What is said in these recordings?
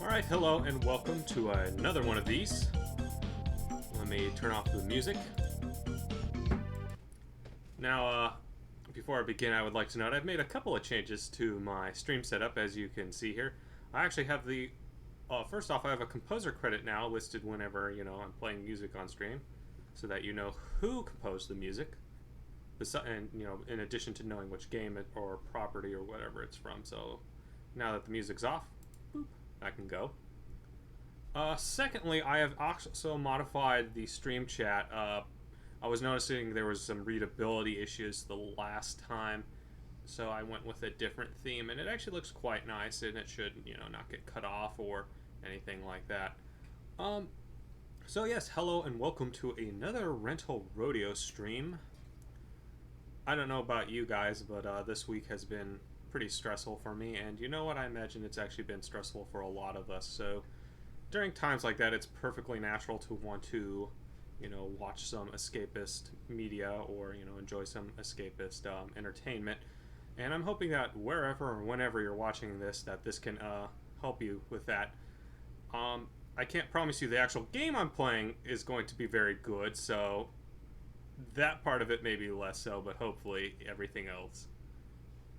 Alright, hello and welcome to another one of these. Let me turn off the music. Now, before I begin, I would like to note I've made a couple of changes to my stream setup, as you can see here. I actually have the... first off, I have a composer credit now listed whenever, I'm playing music on stream, so that you know who composed the music. And, in addition to knowing which game or property or whatever it's from. So, now that the music's off, boop, I can go. Secondly, I have also modified the stream chat. I was noticing there was some readability issues the last time, so I went with a different theme, and it actually looks quite nice, and it should, not get cut off or anything like that. So yes, hello and welcome to another Rental Rodeo stream. I don't know about you guys, but this week has been pretty stressful for me, and you know what, I imagine it's actually been stressful for a lot of us, so during times like that it's perfectly natural to want to watch some escapist media or enjoy some escapist entertainment, and I'm hoping that wherever or whenever you're watching this, that this can help you with that. I can't promise you the actual game I'm playing is going to be very good, so that part of it may be less so, but hopefully everything else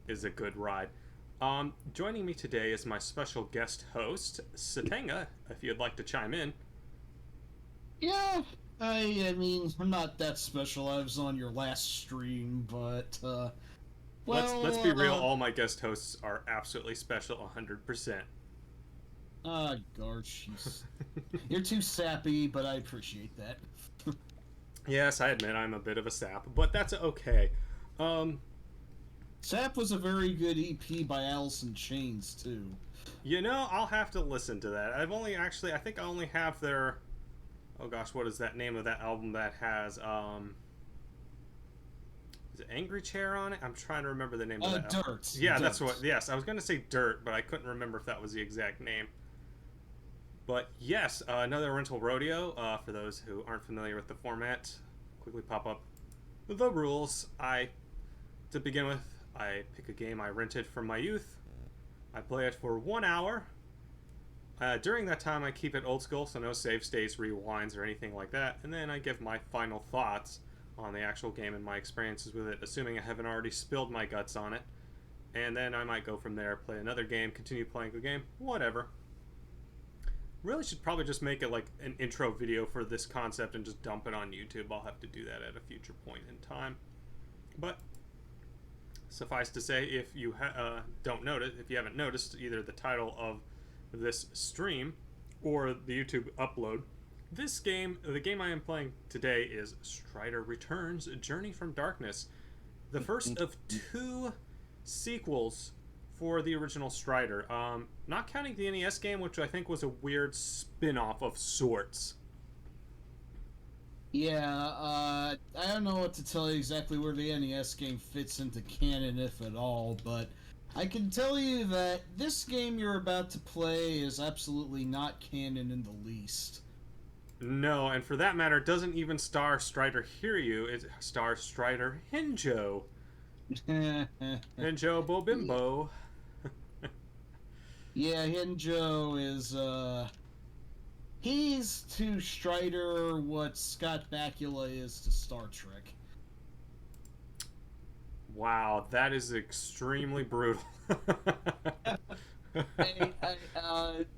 is a good ride. Joining me today is my special guest host, Sotenga, if you'd like to chime in. Yeah, I mean, I'm not that special. I was on your last stream, but, let's be real, all my guest hosts are absolutely special 100%. Gosh, you're too sappy, but I appreciate that. Yes, I admit I'm a bit of a sap, but that's okay. Sap was a very good EP by Alice in Chains, too. I'll have to listen to that. I think I only have their... Oh gosh, what is that name of that album that has, is it Angry Chair on it? I'm trying to remember the name of that album. Dirt. Yeah, Dirt. That's what, yes, I was going to say Dirt, but I couldn't remember if that was the exact name. But yes, another Rental Rodeo. For those who aren't familiar with the format, quickly pop up the rules. To begin with, I pick a game I rented from my youth. I play it for 1 hour. During that time, I keep it old school, so no save states, rewinds, or anything like that. And then I give my final thoughts on the actual game and my experiences with it, assuming I haven't already spilled my guts on it. And then I might go from there, play another game, continue playing the game, whatever. Really should probably just make it like an intro video for this concept and just dump it on YouTube. I'll have to do that at a future point in time. But suffice to say, if you if you haven't noticed either the title of this stream or the YouTube upload, the game I am playing today is Strider Returns: Journey from Darkness, the first of two sequels for the original Strider. Not counting the NES game, which I think was a weird spin-off of sorts. I don't know what to tell you exactly where the NES game fits into canon, if at all, but I can tell you that this game you're about to play is absolutely not canon in the least. No, and for that matter, it doesn't even star Strider Hiryu. It stars Strider Hinjo. Hinjo Bobimbo. Yeah, Hinjo is, he's to Strider what Scott Bakula is to Star Trek. Wow, that is extremely brutal.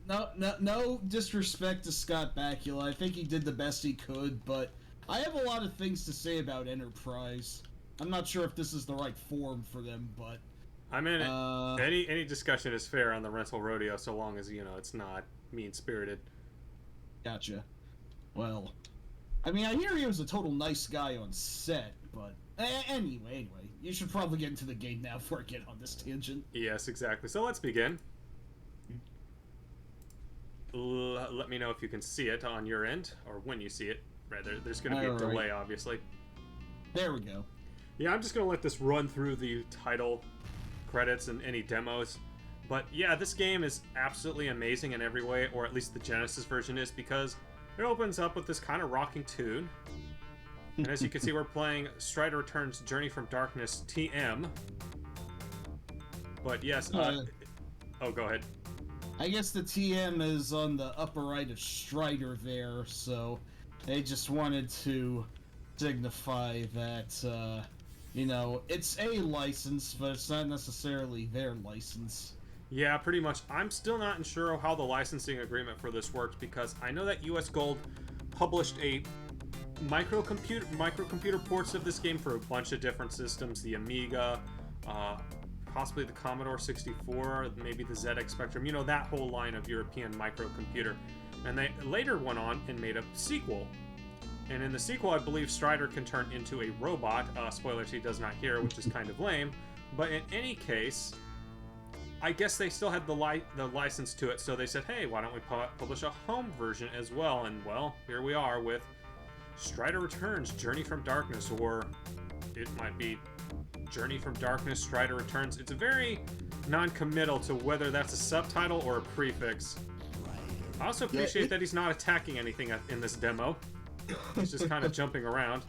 No disrespect to Scott Bakula. I think he did the best he could, but I have a lot of things to say about Enterprise. I'm not sure if this is the right forum for them, but I mean, any discussion is fair on the rental rodeo, so long as it's not mean spirited. Gotcha. Well, I mean, I hear he was a total nice guy on set, but anyway, you should probably get into the game now before I get on this tangent. Yes, exactly. So let's begin. Let me know if you can see it on your end, or when you see it. Rather, there's going to be a delay, obviously. There we go. Yeah, I'm just going to let this run through the title credits and any demos. But yeah, this game is absolutely amazing in every way, or at least the Genesis version is, because it opens up with this kind of rocking tune. And as you can see, we're playing Strider Returns Journey from Darkness TM. But yes, oh, go ahead. I guess the TM is on the upper right of Strider there, so they just wanted to signify that, it's a license, but it's not necessarily their license. Yeah, pretty much. I'm still not sure how the licensing agreement for this works, because I know that US Gold published a microcomputer ports of this game for a bunch of different systems, the Amiga, possibly the Commodore 64, maybe the ZX Spectrum, that whole line of European microcomputer. And they later went on and made a sequel. And in the sequel, I believe Strider can turn into a robot. Spoilers, he does not hear, which is kind of lame. But in any case, I guess they still had the license to it, so they said, hey, why don't we publish a home version as well? And, well, here we are with Strider Returns, Journey from Darkness, or it might be Journey from Darkness, Strider Returns. It's very non-committal to whether that's a subtitle or a prefix. I also appreciate that he's not attacking anything in this demo. He's just kind of jumping around.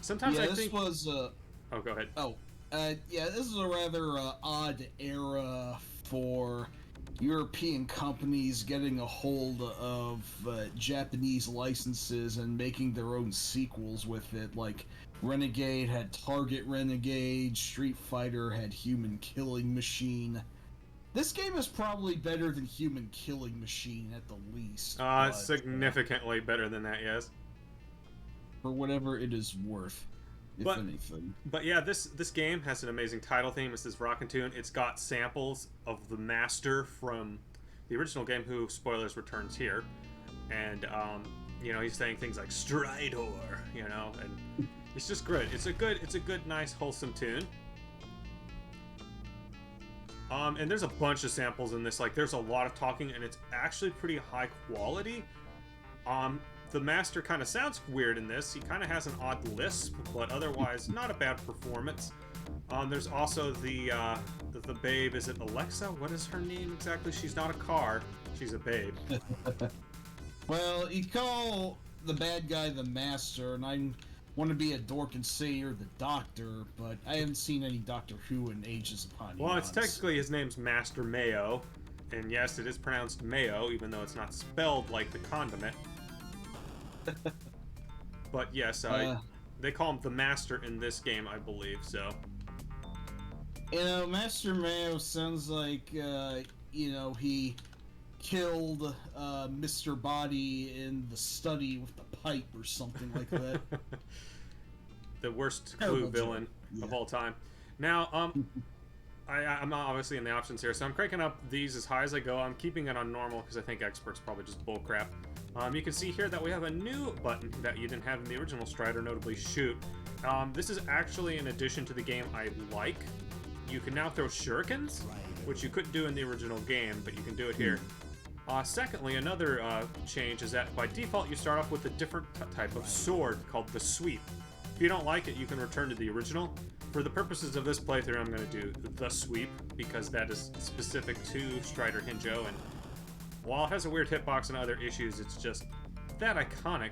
Sometimes I think... Oh, go ahead. This is a rather odd era for European companies getting a hold of Japanese licenses and making their own sequels with it. Like, Renegade had Target Renegade, Street Fighter had Human Killing Machine. This game is probably better than Human Killing Machine at the least. Significantly better than that, yes. For whatever it is worth, if anything. But yeah, this game has an amazing title theme. It's this rockin' tune. It's got samples of the Master from the original game, who, spoilers, returns here. And, he's saying things like Strider, and it's just good. It's a good, nice, wholesome tune. And there's a bunch of samples in this. Like, there's a lot of talking, and it's actually pretty high quality. The Master kind of sounds weird in this. He kind of has an odd lisp, but otherwise, not a bad performance. There's also the babe. Is it Alexa? What is her name exactly? She's not a car. She's a babe. Well, you call the bad guy the Master, and I want to be a dork and say you're the Doctor, but I haven't seen any Doctor Who in ages upon Well, it's technically, his name's Master Mayo, and yes, it is pronounced Mayo, even though it's not spelled like the condiment. But yes, they call him the Master in this game, I believe, so. Master Mayo sounds like, he killed Mr. Body in the study with the pipe or something like that. The worst Clue villain of all time. Now, I'm obviously in the options here, so I'm cranking up these as high as I go. I'm keeping it on normal because I think expert's probably just bullcrap. You can see here that we have a new button that you didn't have in the original Strider, notably Shoot. This is actually an addition to the game I like. You can now throw shurikens, which you couldn't do in the original game, but you can do it here. Secondly, another change is that by default you start off with a different type of sword called the sweep. If you don't like it, you can return to the original. For the purposes of this playthrough, I'm going to do the sweep because that is specific to Strider Hinjo, and while it has a weird hitbox and other issues, it's just that iconic.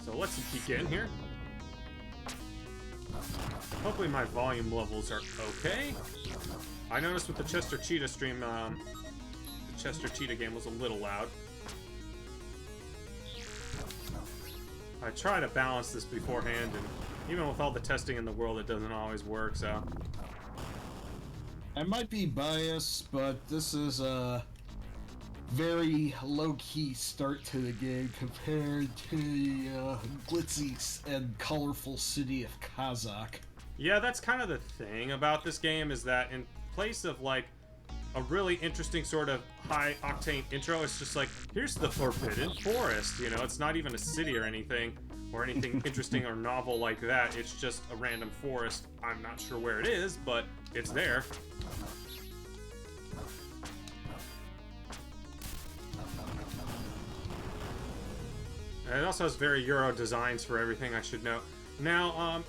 So let's begin here. Hopefully my volume levels are okay. I noticed with the Chester Cheetah stream, the Chester Cheetah game was a little loud. I try to balance this beforehand, and even with all the testing in the world, it doesn't always work, so... I might be biased, but this is a very low-key start to the game compared to the glitzy and colorful city of Kazakh. Yeah, that's kind of the thing about this game, is that in place of, like, a really interesting sort of high-octane intro, it's just like, here's the Forbidden Forest, you know? It's not even a city or anything interesting or novel like that. It's just a random forest. I'm not sure where it is, but it's there. And it also has very Euro designs for everything, I should note. Now,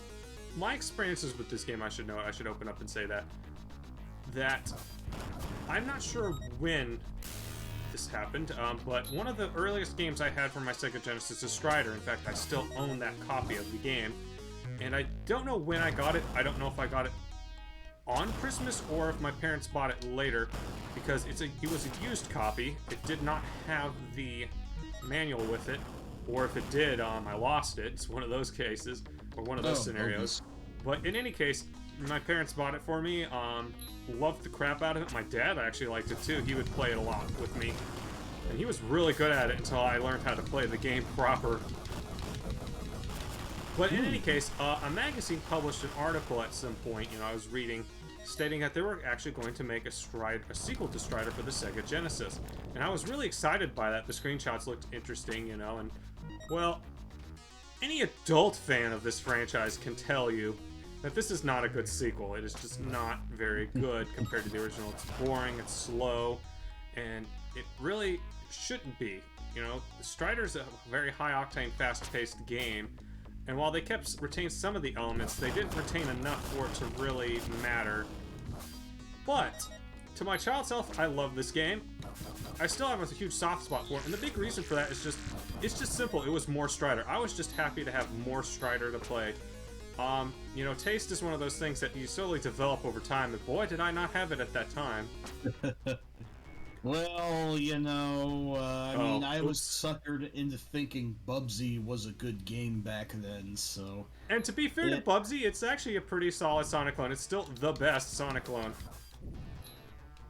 my experiences with this game, I should open up and say that I'm not sure when this happened, but one of the earliest games I had for my Sega Genesis is Strider. In fact, I still own that copy of the game, and I don't know when I got it. I don't know if I got it on Christmas or if my parents bought it later, because it was a used copy. It did not have the manual with it, or if it did, I lost it. It's one of those cases, or one of those scenarios. But in any case, my parents bought it for me. Loved the crap out of it. My dad actually liked it too. He would play it a lot with me, and he was really good at it until I learned how to play the game proper. But in any case, a magazine published an article at some point, I was reading, stating that they were actually going to make a sequel to Strider for the Sega Genesis. And I was really excited by that. The screenshots looked interesting, and, well, any adult fan of this franchise can tell you that this is not a good sequel. It is just not very good compared to the original. It's boring, it's slow, and it really shouldn't be. Strider's a very high-octane, fast-paced game, and while they retained some of the elements, they didn't retain enough for it to really matter. But, to my child self, I love this game. I still have a huge soft spot for it, and the big reason for that is it's just simple. It was more Strider. I was just happy to have more Strider to play. Taste is one of those things that you slowly develop over time, and boy, did I not have it at that time. Well, I was suckered into thinking Bubsy was a good game back then, so... And to be fair to Bubsy, it's actually a pretty solid Sonic clone. It's still the best Sonic clone.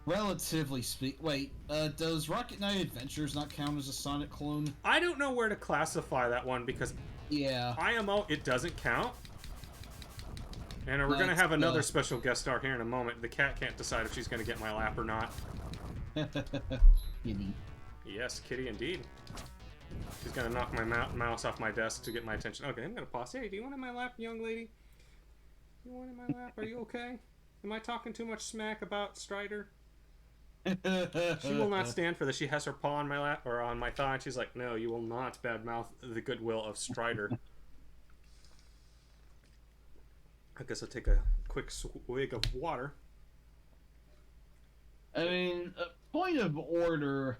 Relatively speaking... Wait, does Rocket Knight Adventures not count as a Sonic clone? I don't know where to classify that one, because... Yeah. IMO, it doesn't count. And we're going to have another special guest star here in a moment. The cat can't decide if she's going to get my lap or not. Kitty. Yes, kitty indeed. She's going to knock my mouse off my desk to get my attention. Okay, I'm going to pause. Hey, do you want in my lap, young lady? You want in my lap? Are you okay? Am I talking too much smack about Strider? She will not stand for this. She has her paw on my lap, or on my thigh, and she's like, no, you will not badmouth the goodwill of Strider. I guess I'll take a quick swig of water. I mean, point of order,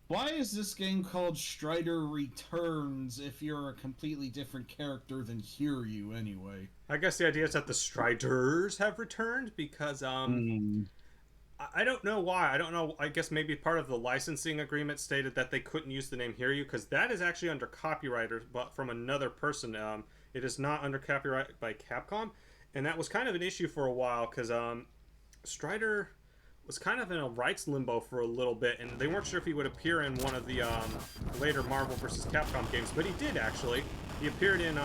why is this game called Strider Returns if you're a completely different character than Hiryu anyway? I guess the idea is that the Striders have returned because, I don't know why. I don't know. I guess maybe part of the licensing agreement stated that they couldn't use the name Hiryu because that is actually under copyright, but from another person. It is not under copyright by Capcom. And that was kind of an issue for a while because Strider was kind of in a rights limbo for a little bit, and they weren't sure if he would appear in one of the later Marvel vs. Capcom games, but he did actually. He appeared in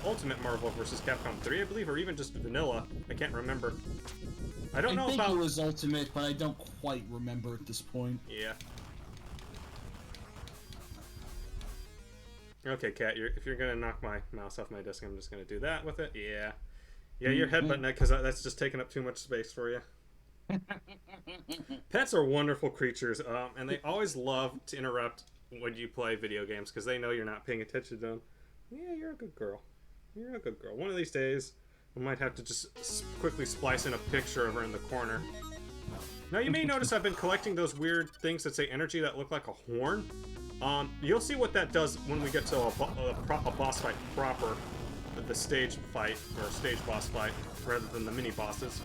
Ultimate Marvel vs. Capcom 3, I believe, or even just Vanilla. I can't remember. I think it was Ultimate, but I don't quite remember at this point. Yeah. Okay, Kat, if you're gonna knock my mouse off my desk, I'm just gonna do that with it. Yeah. Yeah, you're headbutting that because that's just taking up too much space for you. Pets are wonderful creatures, and they always love to interrupt when you play video games because they know you're not paying attention to them. Yeah, you're a good girl. You're a good girl. One of these days, I might have to just quickly splice in a picture of her in the corner. Now, you may notice I've been collecting those weird things that say energy that look like a horn. You'll see what that does when we get to a boss fight proper, the stage fight, or stage boss fight, rather than the mini-bosses.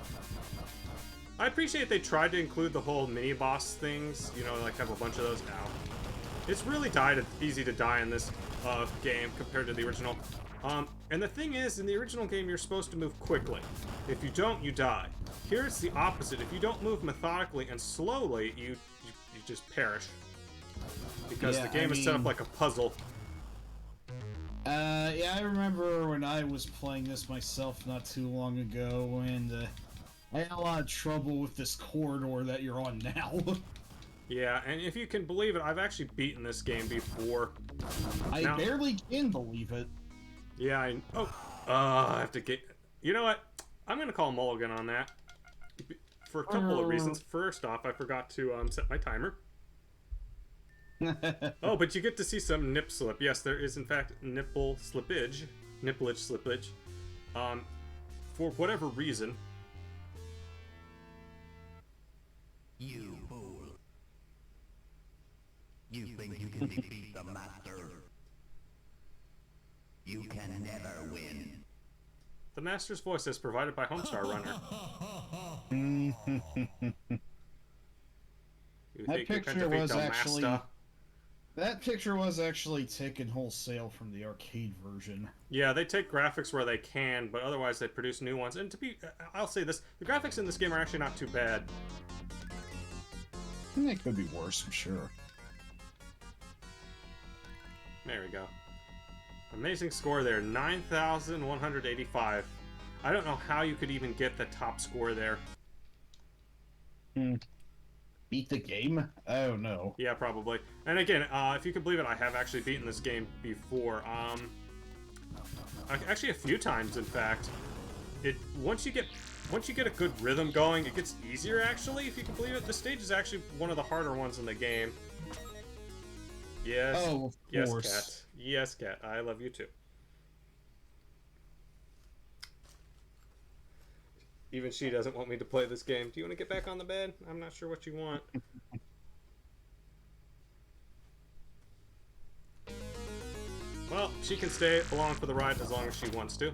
I appreciate they tried to include the whole mini-boss things, you know, like have a bunch of those out. It's really easy to die in this game compared to the original. And the thing is, in the original game, you're supposed to move quickly. If you don't, you die. Here it's the opposite. If you don't move methodically and slowly, you just perish. Because the game is set up like a puzzle. Yeah, I remember when I was playing this myself not too long ago, and I had a lot of trouble with this corridor that you're on now. Yeah, and if you can believe it, I've actually beaten this game before. I barely can believe it. Yeah, I have to get... You know what? I'm going to call Mulligan on that. For a couple of reasons. First off, I forgot to set my timer. Oh, but you get to see some nip slip. Yes, there is in fact nipple slippage. Nipplage slippage. For whatever reason. You fool. You think you can defeat the master? You can never win. The master's voice is provided by Homestar Runner. That picture was actually taken wholesale from the arcade version. Yeah, they take graphics where they can, but otherwise they produce new ones. And I'll say this, the graphics in this game are actually not too bad. It could be worse, I'm sure. There we go. Amazing score there, 9,185. I don't know how you could even get the top score there. Beat the game? Oh no. Yeah, probably. And again, if you can believe it, I have actually beaten this game before. Actually, a few times, in fact. Once you get a good rhythm going, it gets easier. Actually, if you can believe it, this stage is actually one of the harder ones in the game. Yes. Oh, of course. Cat. Yes, Cat. I love you too. Even she doesn't want me to play this game. Do you want to get back on the bed? I'm not sure what you want. Well, she can stay along for the ride as long as she wants to.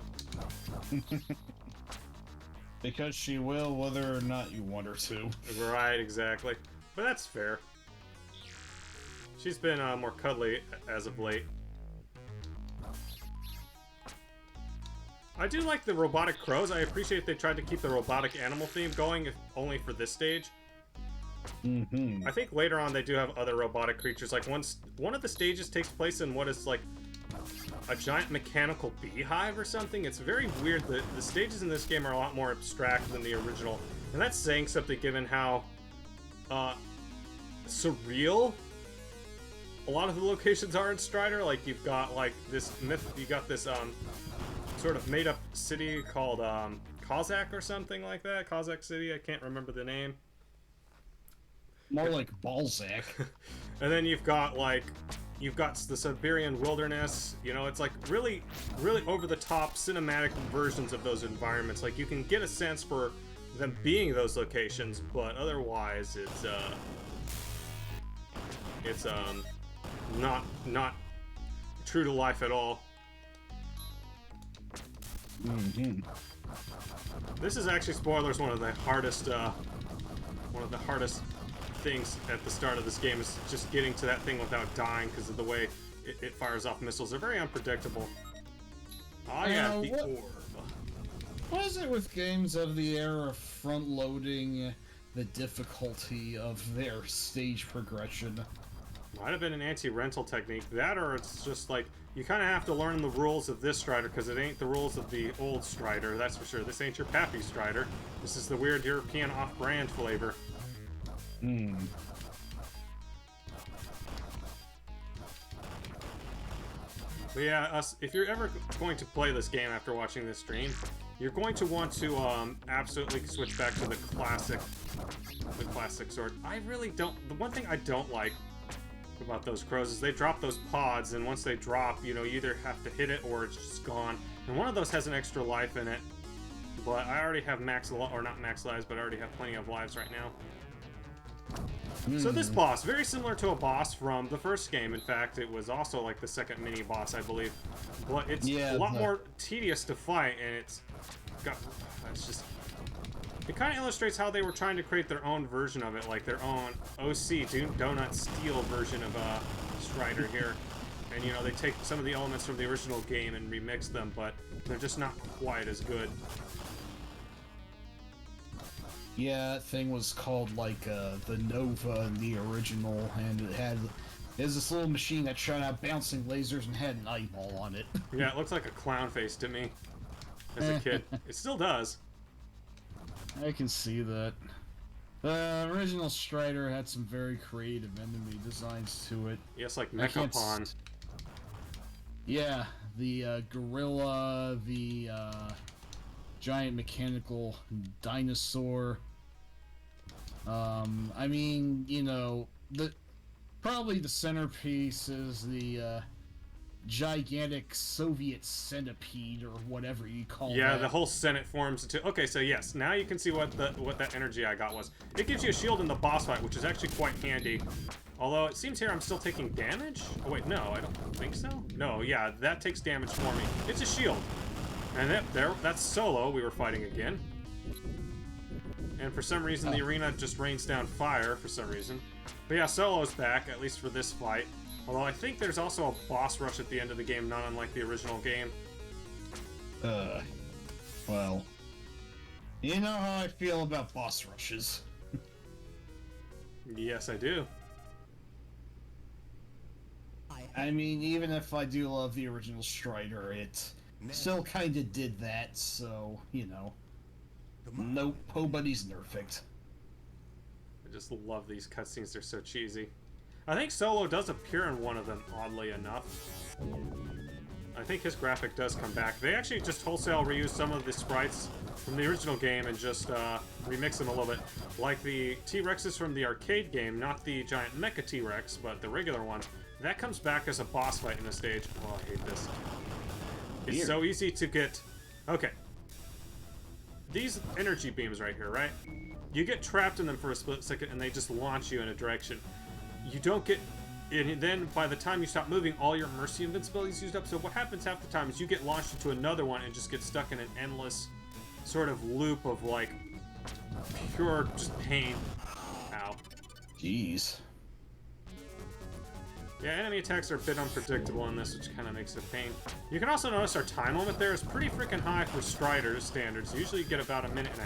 Because she will, whether or not you want her to. Right, exactly. But that's fair. She's been more cuddly as of late. I do like the robotic crows. I appreciate they tried to keep the robotic animal theme going, if only for this stage. I think later on they do have other robotic creatures. Like one of the stages takes place in what is like a giant mechanical beehive or something. It's very weird. The stages in this game are a lot more abstract than the original. And that's saying something given how surreal a lot of the locations are in Strider. Like you've got like this myth, you got this sort of made up city called Kozak or something like that. Kozak City, I can't remember the name. More like Balzac. And then you've got the Siberian wilderness. You know, it's like really, really over the top cinematic versions of those environments. Like you can get a sense for them being those locations, but otherwise it's not true to life at all. This is actually, spoilers, one of the hardest things at the start of this game is just getting to that thing without dying because of the way it fires off missiles. They're very unpredictable. Oh yeah, the orb. What is it with games of the era front-loading the difficulty of their stage progression? Might have been an anti-rental technique. That, or it's just like, you kind of have to learn the rules of this Strider, because it ain't the rules of the old Strider, that's for sure. This ain't your Pappy Strider. This is the weird European off-brand flavor. But yeah, if you're ever going to play this game after watching this stream, you're going to want to absolutely switch back to the classic sword. I really don't. The one thing I don't like about those crows is they drop those pods, and once they drop, you know, you either have to hit it or it's just gone. And one of those has an extra life in it, but I already have not max lives, but I already have plenty of lives right now. So this boss, very similar to a boss from the first game. In fact, it was also like the second mini boss, I believe. But it's a lot more tedious to fight, and it's just... It kind of illustrates how they were trying to create their own version of it, like their own OC Donut Steel version of Strider here. And, you know, they take some of the elements from the original game and remix them, but they're just not quite as good. Yeah, that thing was called, like, the Nova in the original, and it was this little machine that shot out bouncing lasers and had an eyeball on it. Yeah, it looks like a clown face to me as a kid. It still does. I can see that. The original Strider had some very creative enemy designs to it. Yes, like Mechapon. Yeah, the gorilla, the giant mechanical dinosaur. I mean, you know, probably the centerpiece is the gigantic Soviet centipede or whatever you call that. Yeah, the whole Senate forms into... Okay, so yes, now you can see what that energy I got was. It gives you a shield in the boss fight, which is actually quite handy. Although it seems here I'm still taking damage? Oh wait, no, I don't think so. No, yeah, that takes damage for me. It's a shield. And that's Solo we were fighting again. And for some reason, the arena just rains down fire for some reason. But yeah, Solo's back, at least for this fight. Although I think there's also a boss rush at the end of the game, not unlike the original game. Well, you know how I feel about boss rushes. Yes, I do. I mean, even if I do love the original Strider, it still kind of did that, so, you know. Nope, nobody's perfect. I just love these cutscenes, they're so cheesy. I think Solo does appear in one of them, oddly enough. I think his graphic does come back. They actually just wholesale reuse some of the sprites from the original game and just remix them a little bit. Like the T-Rexes from the arcade game, not the giant mecha T-Rex, but the regular one. That comes back as a boss fight in the stage. Oh, I hate this. It's Weird. so easy to get... Okay. These energy beams right here, right? You get trapped in them for a split second and they just launch you in a direction. You don't get... And then by the time you stop moving, all your Mercy invincibility is used up. So what happens half the time is you get launched into another one and just get stuck in an endless sort of loop of, like, pure just pain. Ow. Jeez. Yeah, enemy attacks are a bit unpredictable in this, which kind of makes it a pain. You can also notice our time limit there is pretty freaking high for Strider's standards. Usually you get about 1.5 minutes.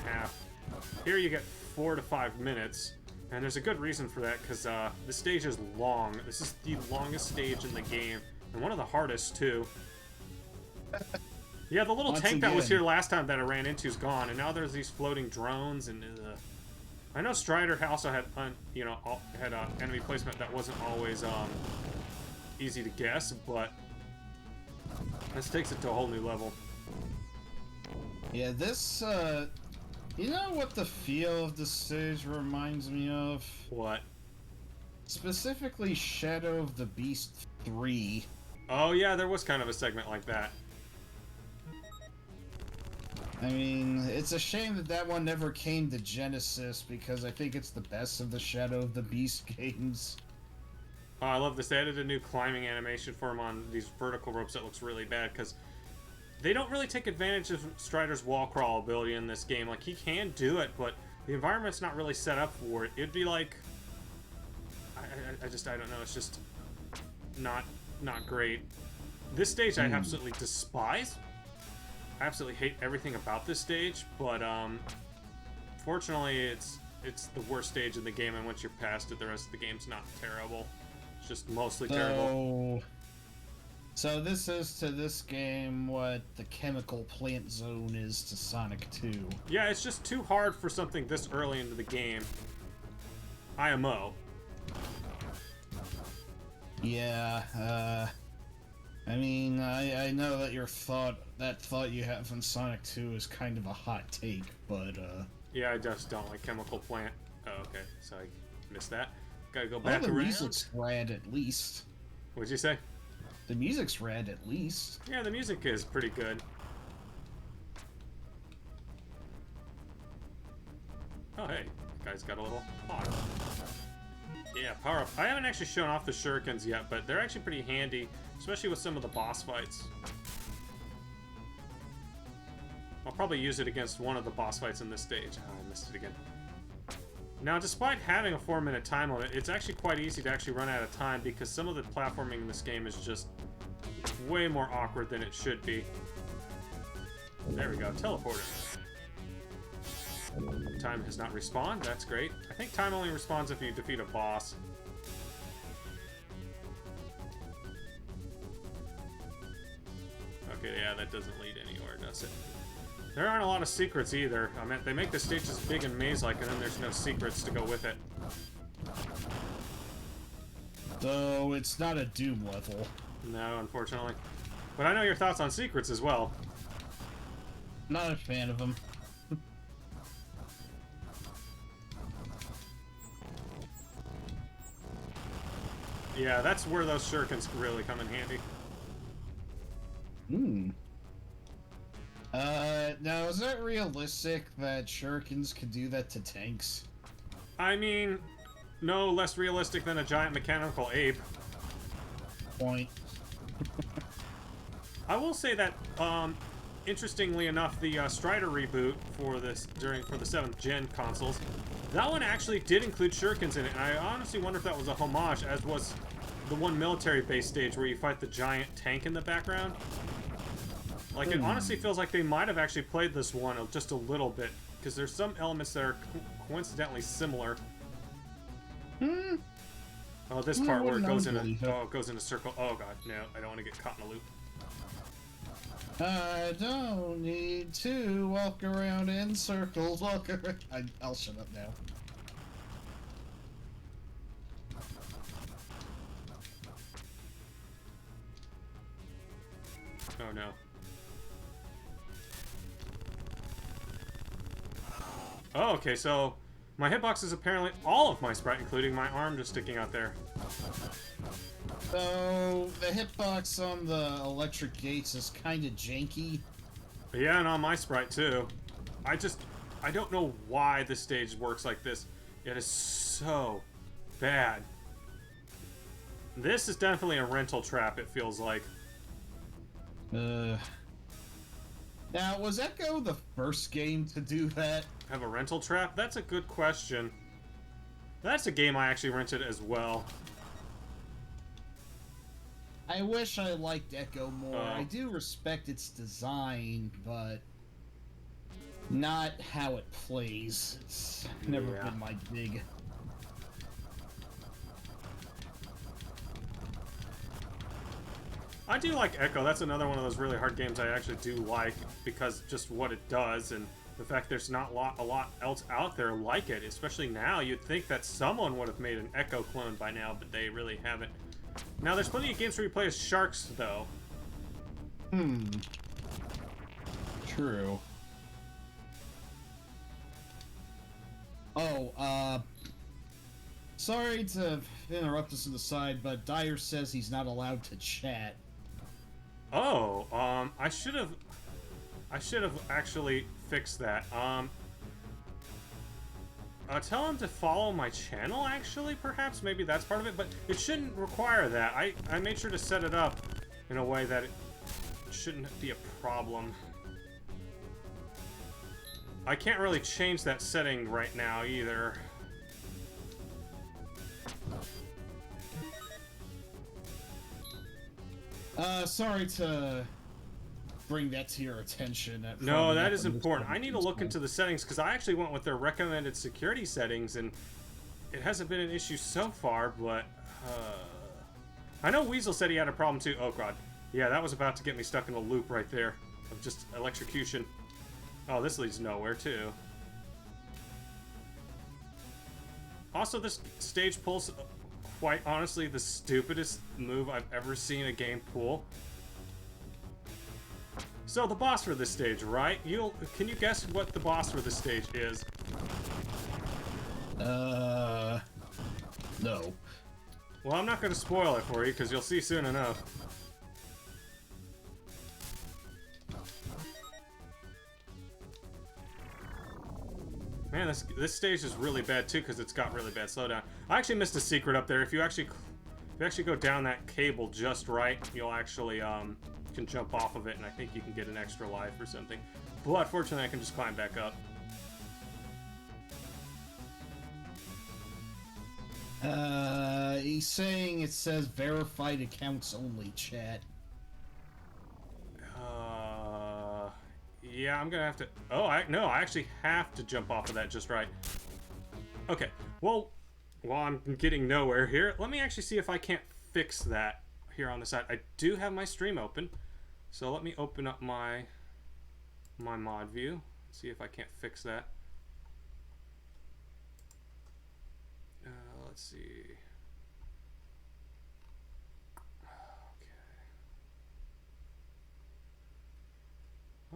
Here you get 4 to 5 minutes. And there's a good reason for that, because this stage is long. This is the longest stage in the game, and one of the hardest, too. Yeah, the little tank that was here last time that I ran into is gone, and now there's these floating drones, and I know Strider also had, enemy placement that wasn't always easy to guess, but this takes it to a whole new level. Yeah, this, you know what the feel of the stage reminds me of? What? Specifically Shadow of the Beast 3. Oh yeah, there was kind of a segment like that. I mean, it's a shame that that one never came to Genesis, because I think it's the best of the Shadow of the Beast games. Oh, I love this. They added a new climbing animation for him on these vertical ropes that looks really bad, because they don't really take advantage of Strider's wall crawl ability in this game. Like, he can do it, but the environment's not really set up for it. It'd be like... I don't know. It's just not not great. This stage I absolutely despise. I absolutely hate everything about this stage, but fortunately it's the worst stage in the game, and once you're past it, the rest of the game's not terrible. It's just mostly terrible. So this is to this game what the chemical plant zone is to Sonic 2. Yeah, it's just too hard for something this early into the game. IMO. Yeah, I mean, I know that that thought you have in Sonic 2 is kind of a hot take, but Yeah, I just don't like Chemical Plant. Oh, okay, so I missed that. Gotta go well, back the around. music's rad at least. What'd you say? The music's rad at least. Yeah, the music is pretty good. Oh, hey, guy's got a little pot. Yeah, power up. I haven't actually shown off the shurikens yet, but they're actually pretty handy, especially with some of the boss fights. I'll probably use it against one of the boss fights in this stage. Oh, I missed it again. Now, despite having a 4-minute time limit, it's actually quite easy to actually run out of time because some of the platforming in this game is just way more awkward than it should be. There we go, teleporter. Time has not respawned, that's great. I think time only respawns if you defeat a boss. Okay, yeah, that doesn't lead anywhere, does it? There aren't a lot of secrets either. I mean, they make the stages big and maze-like, and then there's no secrets to go with it. So it's not a Doom level. No, unfortunately. But I know your thoughts on secrets as well. Not a fan of them. Yeah, that's where those shurikens really come in handy. Hmm. Now, is it realistic that shurikens could do that to tanks? I mean, no less realistic than a giant mechanical ape. Point. I will say that, interestingly enough, the Strider reboot for the 7th gen consoles, that one actually did include shurikens in it, and I honestly wonder if that was a homage, as was the one military base stage where you fight the giant tank in the background. Like, it honestly feels like they might have actually played this one just a little bit, because there's some elements that are coincidentally similar. Hmm. Oh, this part where it goes in a circle. Oh god, no, I don't want to get caught in a loop. I don't need to walk around in circles. Walk around. I'll shut up now. Oh no. Oh, okay, so my hitbox is apparently all of my sprite, including my arm just sticking out there. So, the hitbox on the electric gates is kind of janky. Yeah, and on my sprite too. I don't know why this stage works like this. It is so bad. This is definitely a rental trap, it feels like. Now, was Echo the first game to do that? Have a rental trap? That's a good question. That's a game I actually rented as well. I wish I liked Echo more. I do respect its design, but not how it plays. It's never been my big. I do like Echo. That's another one of those really hard games I actually do like because just what it does and the fact there's not a lot else out there like it, especially now. You'd think that someone would have made an Echo clone by now, but they really haven't. Now, there's plenty of games where you play as sharks, though. True. Oh, sorry to interrupt us on the side, but Dire says he's not allowed to chat. Oh, I should have actually fixed that. Tell him to follow my channel, actually, perhaps. Maybe that's part of it, but it shouldn't require that. I made sure to set it up in a way that it shouldn't be a problem. I can't really change that setting right now, either. Sorry to bring that to your attention. No, that is important. I need to look into the settings because I actually went with their recommended security settings and it hasn't been an issue so far, but I know Weasel said he had a problem too. Oh god. Yeah, that was about to get me stuck in a loop right there of just electrocution. Oh, this leads nowhere too. Also, this stage pulls, quite honestly, the stupidest move I've ever seen a game pull. So the boss for this stage, right? Can you guess what the boss for this stage is? No. Well, I'm not going to spoil it for you because you'll see soon enough. Man, this stage is really bad too because it's got really bad slowdown. I actually missed a secret up there. If you actually go down that cable just right, you'll actually can jump off of it, and I think you can get an extra life or something. But fortunately, I can just climb back up. He's saying it says verified accounts only, chat. Yeah, I'm gonna have to... Oh, no, I actually have to jump off of that just right. Okay, well, while I'm getting nowhere here, let me actually see if I can't fix that here on the side. I do have my stream open, so let me open up my mod view, see if I can't fix that. Let's see.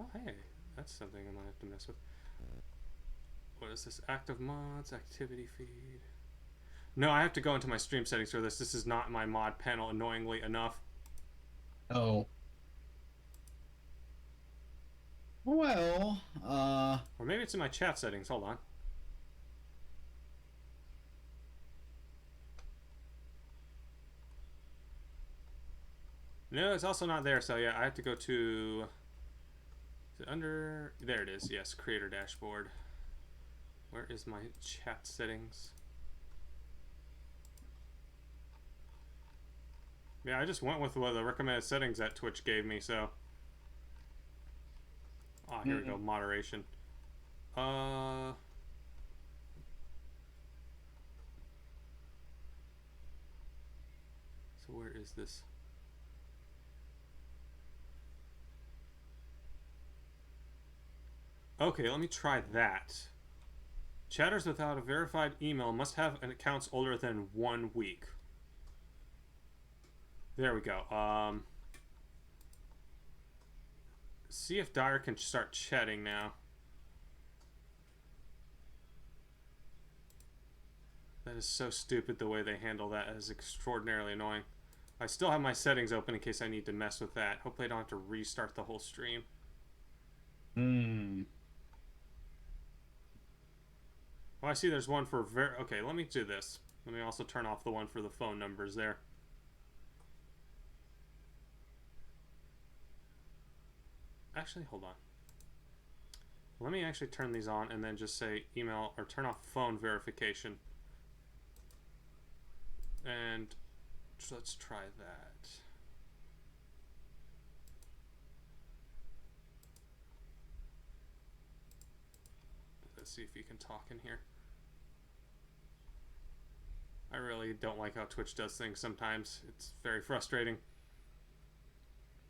Oh, hey, that's something I might have to mess with. What is this? Active mods, activity feed. No, I have to go into my stream settings for this. This is not my mod panel, annoyingly enough. Oh. Well, Or maybe it's in my chat settings. Hold on. No, it's also not there, so yeah, I have to go to... Is it under... There it is, yes, creator dashboard. Where is my chat settings? Yeah, I just went with the recommended settings that Twitch gave me, so... Oh, here we go, moderation. So where is this? Okay, let me try that. Chatters without a verified email must have an accounts older than 1 week. There we go. See if Dire can start chatting now. That is so stupid the way they handle that. That is extraordinarily annoying. I still have my settings open in case I need to mess with that. Hopefully I don't have to restart the whole stream. Well, I see there's one for okay, let me do this. Let me also turn off the one for the phone numbers there. Actually, hold on. Let me actually turn these on and then just say email or turn off phone verification. And let's try that. Let's see if you can talk in here. I really don't like how Twitch does things sometimes. It's very frustrating.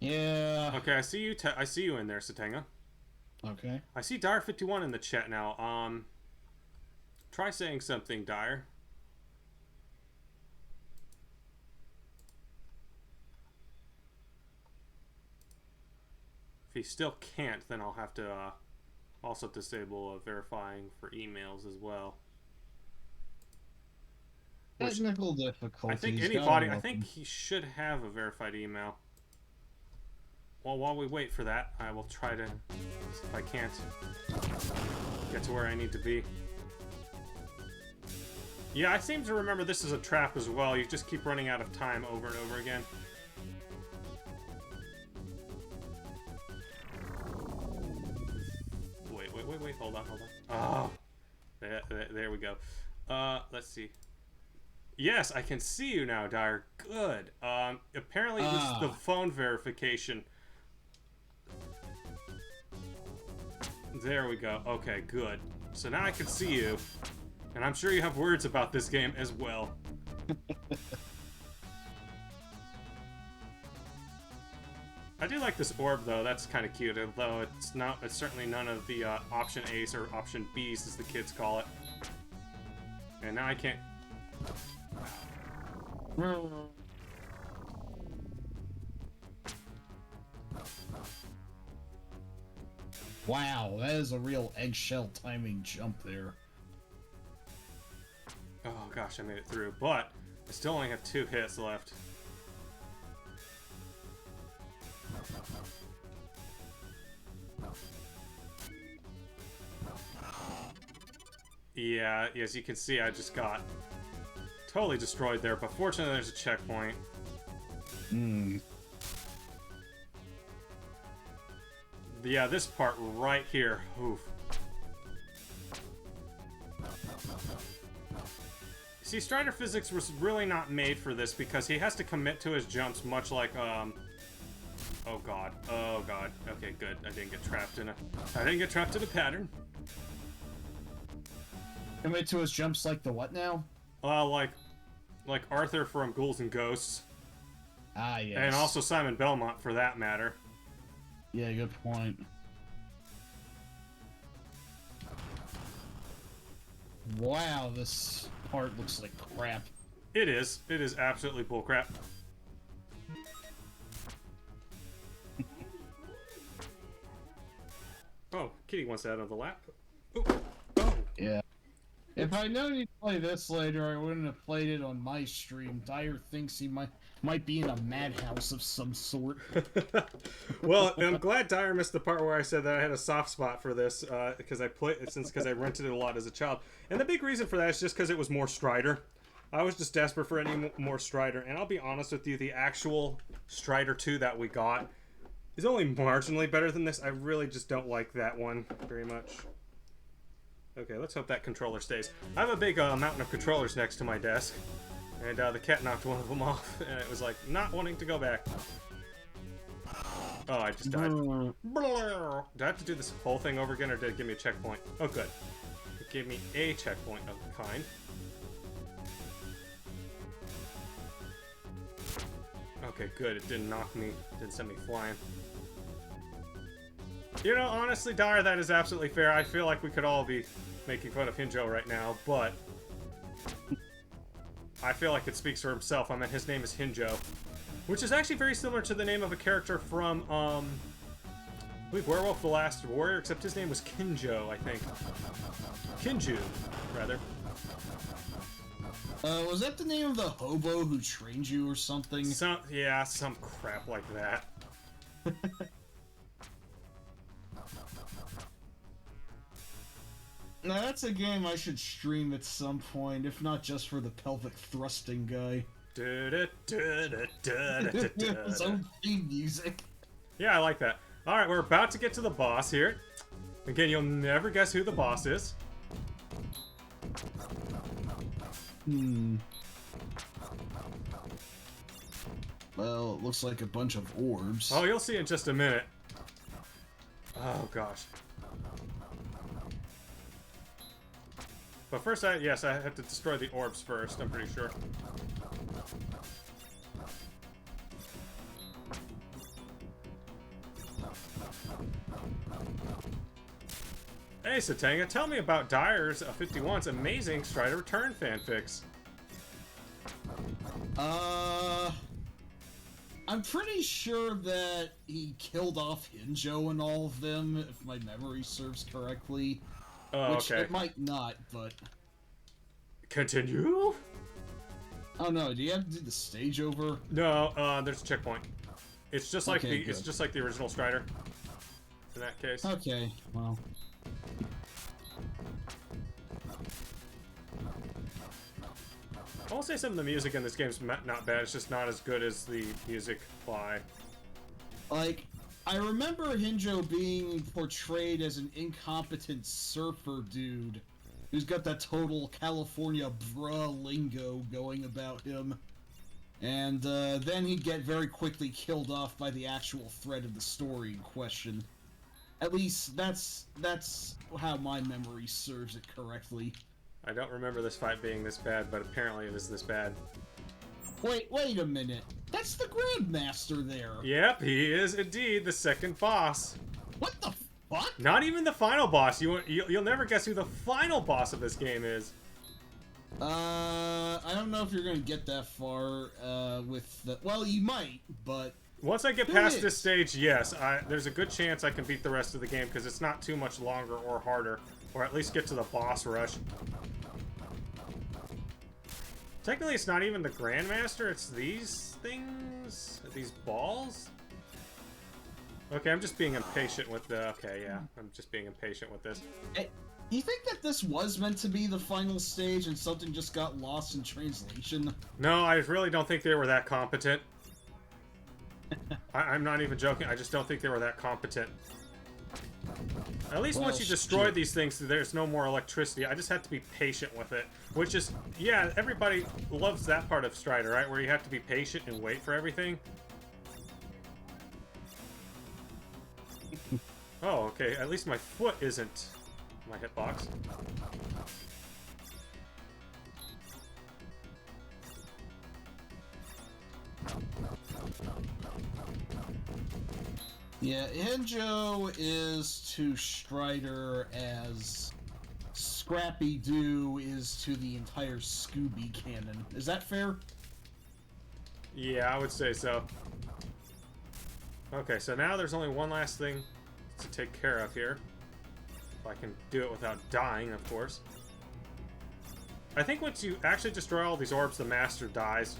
yeah. Okay, I see you. I see you in there, Sotenga. Okay. I see Dire51 in the chat now. Try saying something, Dire. If he still can't, then I'll have to also disable verifying for emails as well. Technical difficulties. I think anybody. I think he should have a verified email. Well, while we wait for that, I will try to, if I can't, get to where I need to be. Yeah, I seem to remember this is a trap as well. You just keep running out of time over and over again. Wait, hold on. Oh, there we go. Let's see. Yes, I can see you now, Dire. Good. Apparently it's the phone verification. There we go. Okay, good. So now I can see you. And I'm sure you have words about this game as well. I do like this orb, though. That's kind of cute, although it's certainly none of the option A's or option B's, as the kids call it. And now I can't... Wow, that is a real eggshell timing jump there. Oh gosh, I made it through, but I still only have 2 hits left. Yeah, as you can see, I just got totally destroyed there, but fortunately there's a checkpoint. Yeah, this part right here. Oof. See, Strider physics was really not made for this because he has to commit to his jumps much like, oh god. Oh god. Okay, good. I didn't get trapped in a pattern. Commit to his jumps like the what now? Like Arthur from Ghouls and Ghosts. Ah, yes. And also Simon Belmont, for that matter. Yeah, good point. Wow, this part looks like crap. It is. It is absolutely bullcrap. Oh, Kitty wants out of the lap. Ooh. Oh. Yeah. If I'd known he'd play this later, I wouldn't have played it on my stream. Dire thinks he might be in a madhouse of some sort. Well, I'm glad Dire missed the part where I said that I had a soft spot for this because I rented it a lot as a child, and the big reason for that is just because it was more Strider. I was just desperate for any more Strider, and I'll be honest with you, the actual Strider 2 that we got is only marginally better than this. I really just don't like that one very much. Okay, let's hope that controller stays. I have a big mountain of controllers next to my desk, and the cat knocked one of them off, and it was like not wanting to go back. Oh, I just died. Do I have to do this whole thing over again, or did it give me a checkpoint? Oh, good. It gave me a checkpoint of the kind. Okay, good. It didn't knock me. It didn't send me flying. You know, honestly, Dire, that is absolutely fair. I feel like we could all be making fun of Hinjo right now, but I feel like it speaks for himself. I mean, his name is Hinjo, which is actually very similar to the name of a character from, I believe Werewolf the Last Warrior, except his name was Kinjo, I think. Kinju, rather. Was that the name of the hobo who trained you or something? Yeah, some crap like that. Now that's a game I should stream at some point, if not just for the pelvic thrusting guy. His own theme music. Yeah, I like that. Alright, we're about to get to the boss here. Again, you'll never guess who the boss is. Well, it looks like a bunch of orbs. Oh, you'll see in just a minute. Oh, gosh. But first, yes, I have to destroy the orbs first, I'm pretty sure. Hey, Sotenga, tell me about Dire's 51's amazing Strider Return fanfics. I'm pretty sure that he killed off Hinjo in all of them, if my memory serves correctly. Oh, Which okay. it might not, but... Continue? Oh no, do you have to do the stage over? No, there's a checkpoint. It's just like Okay, it's good. just like the original Strider. In that case. Okay, well... I will say some of the music in this game's not bad, it's just not as good as the music by... Like, I remember Hinjo being portrayed as an incompetent surfer dude who's got that total California bruh lingo going about him. And then he'd get very quickly killed off by the actual thread of the story in question. At least that's how my memory serves it correctly. I don't remember this fight being this bad, but apparently it is this bad. Wait a minute. That's the Grandmaster there. Yep, he is indeed the second boss. What the fuck? Not even the final boss. You'll never guess who the final boss of this game is. I don't know if you're gonna get that far with the... Well, you might, but Once I get past this stage, yes, there's a good chance I can beat the rest of the game because it's not too much longer or harder, or at least get to the boss rush. Technically, it's not even the Grandmaster, it's these things? These balls? Okay, I'm just being impatient with the... Okay, yeah, I'm just being impatient with this. You think that this was meant to be the final stage and something just got lost in translation? No, I really don't think they were that competent. I'm not even joking, I just don't think they were that competent. At least once you destroy these things, there's no more electricity. I just have to be patient with it. Which is, yeah, everybody loves that part of Strider, right? Where you have to be patient and wait for everything. Oh, okay, at least my foot isn't my hitbox. Yeah, Injo is to Strider as Scrappy Doo is to the entire Scooby canon. Is that fair? Yeah, I would say so. Okay, so now there's only one last thing to take care of here. If I can do it without dying, of course. I think once you actually destroy all these orbs, the Master dies.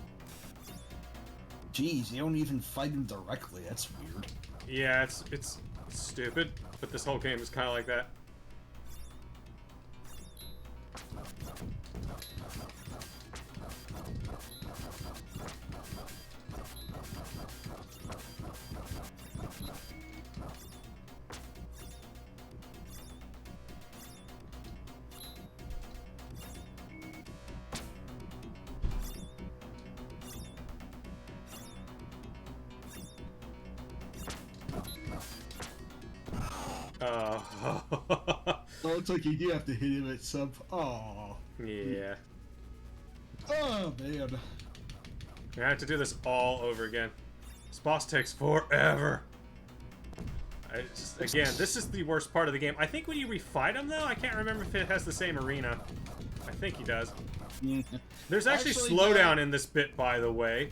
Jeez, you don't even fight him directly. That's weird. Yeah, it's stupid, but this whole game is kind of like that. Oh, it's like you do have to hit him at some... Oh. Yeah. Oh, man. I have to do this all over again. This boss takes forever. Again, this is the worst part of the game. I think when you refight him, though, I can't remember if it has the same arena. I think he does. There's actually slowdown in this bit, by the way.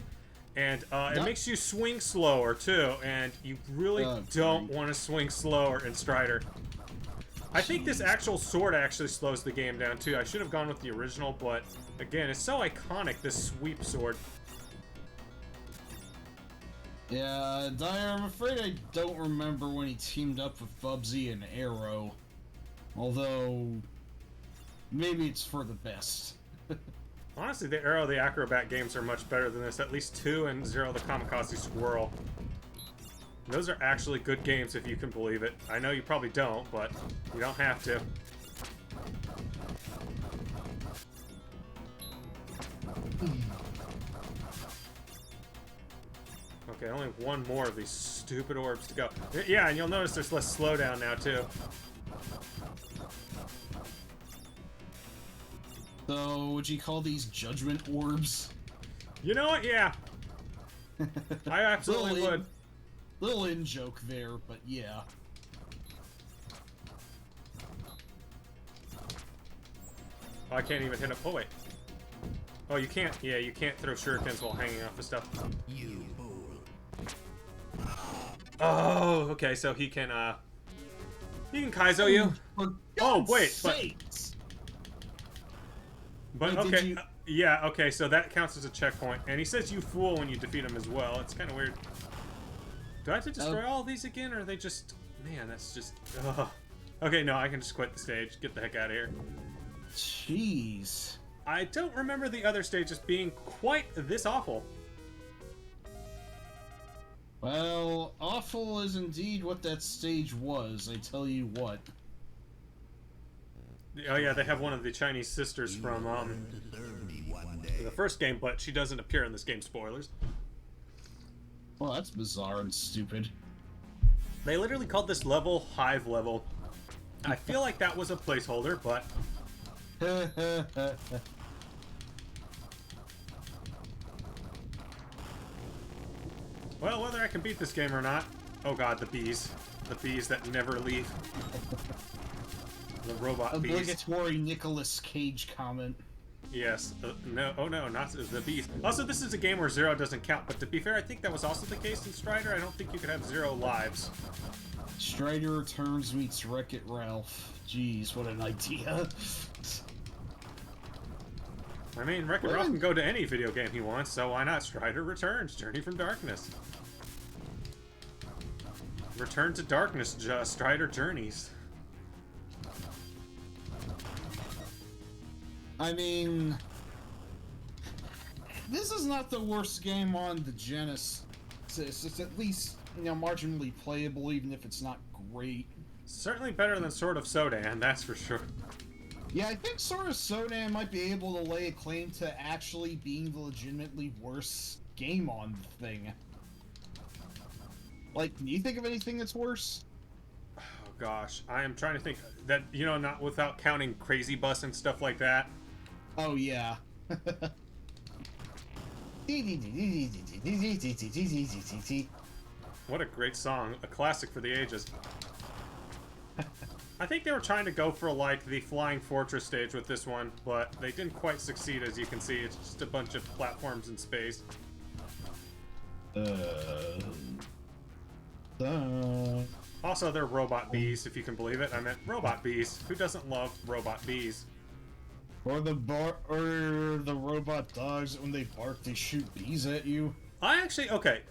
And it makes you swing slower, too. And you really don't want to swing slower in Strider. I think this actual sword actually slows the game down, too. I should have gone with the original, but again, it's so iconic, this sweep sword. Yeah, Dire, I'm afraid I don't remember when he teamed up with Bubsy and Arrow. Although, maybe it's for the best. Honestly, the Arrow, the Acrobat games are much better than this. At least 2 and 0, the Kamikaze Squirrel. Those are actually good games, if you can believe it. I know you probably don't, but you don't have to. Okay, only one more of these stupid orbs to go. Yeah, and you'll notice there's less slowdown now, too. So, would you call these judgment orbs? You know what? Yeah. I absolutely would. Little in-joke there, but yeah. Oh, I can't even hit him. Oh, wait. Oh, you can't. Yeah, you can't throw shurikens while hanging off the stuff. You fool. Oh, okay, so he can Kaizo you. Oh, wait, but Wait, okay, yeah, okay, so that counts as a checkpoint. And he says you fool when you defeat him as well. It's kind of weird. Do I have to destroy all these again, or are they just... Man, that's just... Ugh. Okay, no, I can just quit the stage. Get the heck out of here. Jeez. I don't remember the other stages being quite this awful. Well, awful is indeed what that stage was, I tell you what. Oh yeah, they have one of the Chinese sisters from the first game, but she doesn't appear in this game. Spoilers. Well, that's bizarre and stupid. They literally called this level Hive Level. I feel like that was a placeholder, but... Well, whether I can beat this game or not... Oh god, the bees. The bees that never leave. The robot bees. Obligatory Nicolas Cage comment. Yes. No. Oh no, not the beast. Also, this is a game where 0 doesn't count. But to be fair, I think that was also the case in Strider. I don't think you could have 0 lives. Strider Returns meets Wreck-It Ralph. Jeez, what an idea. I mean, Wreck-It Ralph can go to any video game he wants, so why not? Strider Returns, Journey from Darkness. Return to Darkness, Strider Journeys. I mean, this is not the worst game on the Genesis. It's at least, you know, marginally playable, even if it's not great. Certainly better than Sword of Sodan, that's for sure. Yeah, I think Sword of Sodan might be able to lay a claim to actually being the legitimately worst game on the thing. Like, can you think of anything that's worse? Oh gosh, I am trying to think that, you know, not without counting Crazy Bus and stuff like that. Oh, yeah. What a great song. A classic for the ages. I think they were trying to go for, like, the Flying Fortress stage with this one, but they didn't quite succeed, as you can see. It's just a bunch of platforms in space. Also, they're robot bees, if you can believe it. I meant robot bees. Who doesn't love robot bees? Or the robot dogs, when they bark, they shoot bees at you. I actually, okay.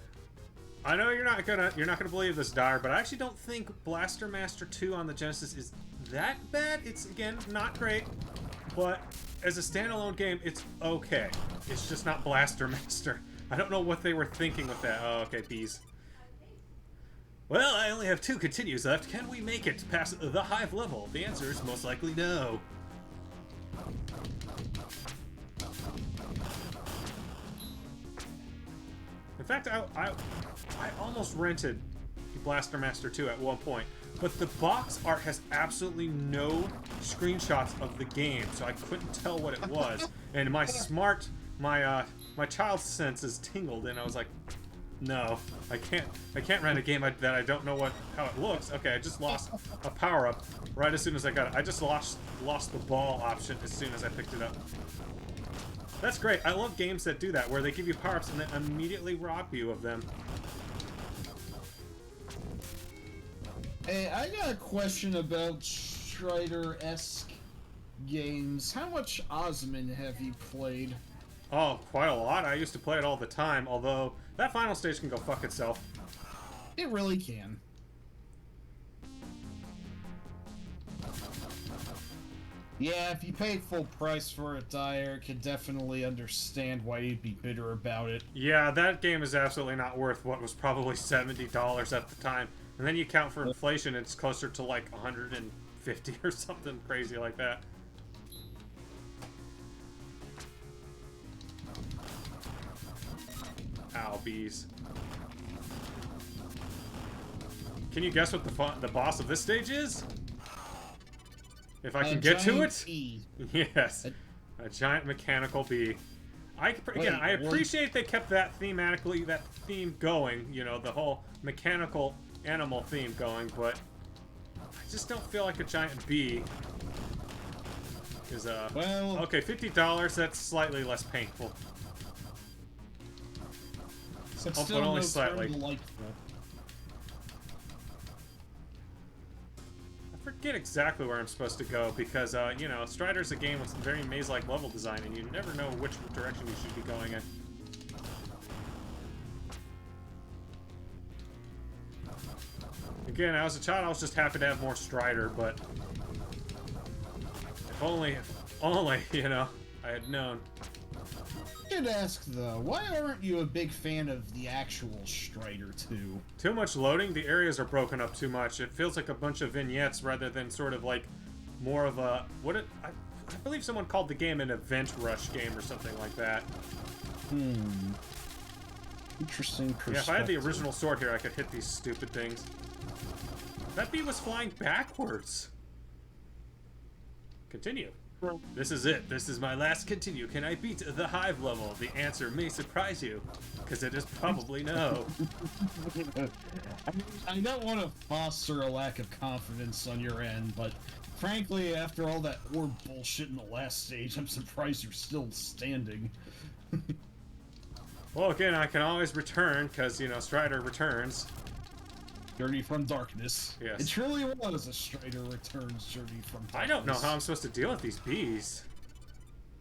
I know you're not gonna believe this, Dire, but I actually don't think Blaster Master 2 on the Genesis is that bad. It's, again, not great, but as a standalone game, it's okay. It's just not Blaster Master. I don't know what they were thinking with that. Oh, okay, bees. Well, I only have 2 continues left. Can we make it past the Hive level? The answer is most likely no. In fact, I almost rented Blaster Master 2 at one point, but the box art has absolutely no screenshots of the game, so I couldn't tell what it was. And my child senses tingled, and I was like, no, I can't rent a game that I don't know how it looks. Okay, I just lost a power-up right as soon as I got it. I just lost the ball option as soon as I picked it up. That's great. I love games that do that, where they give you power-ups and then immediately rob you of them. Hey, I got a question about Strider-esque games. How much Osmond have you played? Oh, quite a lot. I used to play it all the time, although that final stage can go fuck itself. It really can. Yeah, if you paid full price for it, Dire, could definitely understand why you'd be bitter about it. Yeah, that game is absolutely not worth what was probably $70 at the time. And then you count for inflation, it's closer to like 150 or something crazy like that. Ow, bees. Can you guess what the boss of this stage is? If I can get to it? E. Yes. A giant mechanical bee. I appreciate they kept that theme going, you know, the whole mechanical animal theme going, but I just don't feel like a giant bee is well, okay, $50, that's slightly less painful. It's but still only no slightly. delightful. I forget exactly where I'm supposed to go because, you know, Strider's a game with very maze-like level design, and you never know which direction you should be going in. Again, as a child, I was just happy to have more Strider, but if only, you know, I had known. I should ask, though, why aren't you a big fan of the actual Strider 2? Too much loading? The areas are broken up too much. It feels like a bunch of vignettes rather than sort of like more of a... I believe someone called the game an event rush game or something like that. Interesting perspective. Yeah, if I had the original sword here, I could hit these stupid things. That bee was flying backwards. Continue. This is it. This is my last continue. Can I beat the hive level? The answer may surprise you, because it is probably no. I don't want to foster a lack of confidence on your end, but frankly, after all that orb bullshit in the last stage, I'm surprised you're still standing. Well, again, I can always return, because, you know, Strider returns. Journey from Darkness. Yes. It truly was a Strider Returns Journey from Darkness. I don't know how I'm supposed to deal with these bees.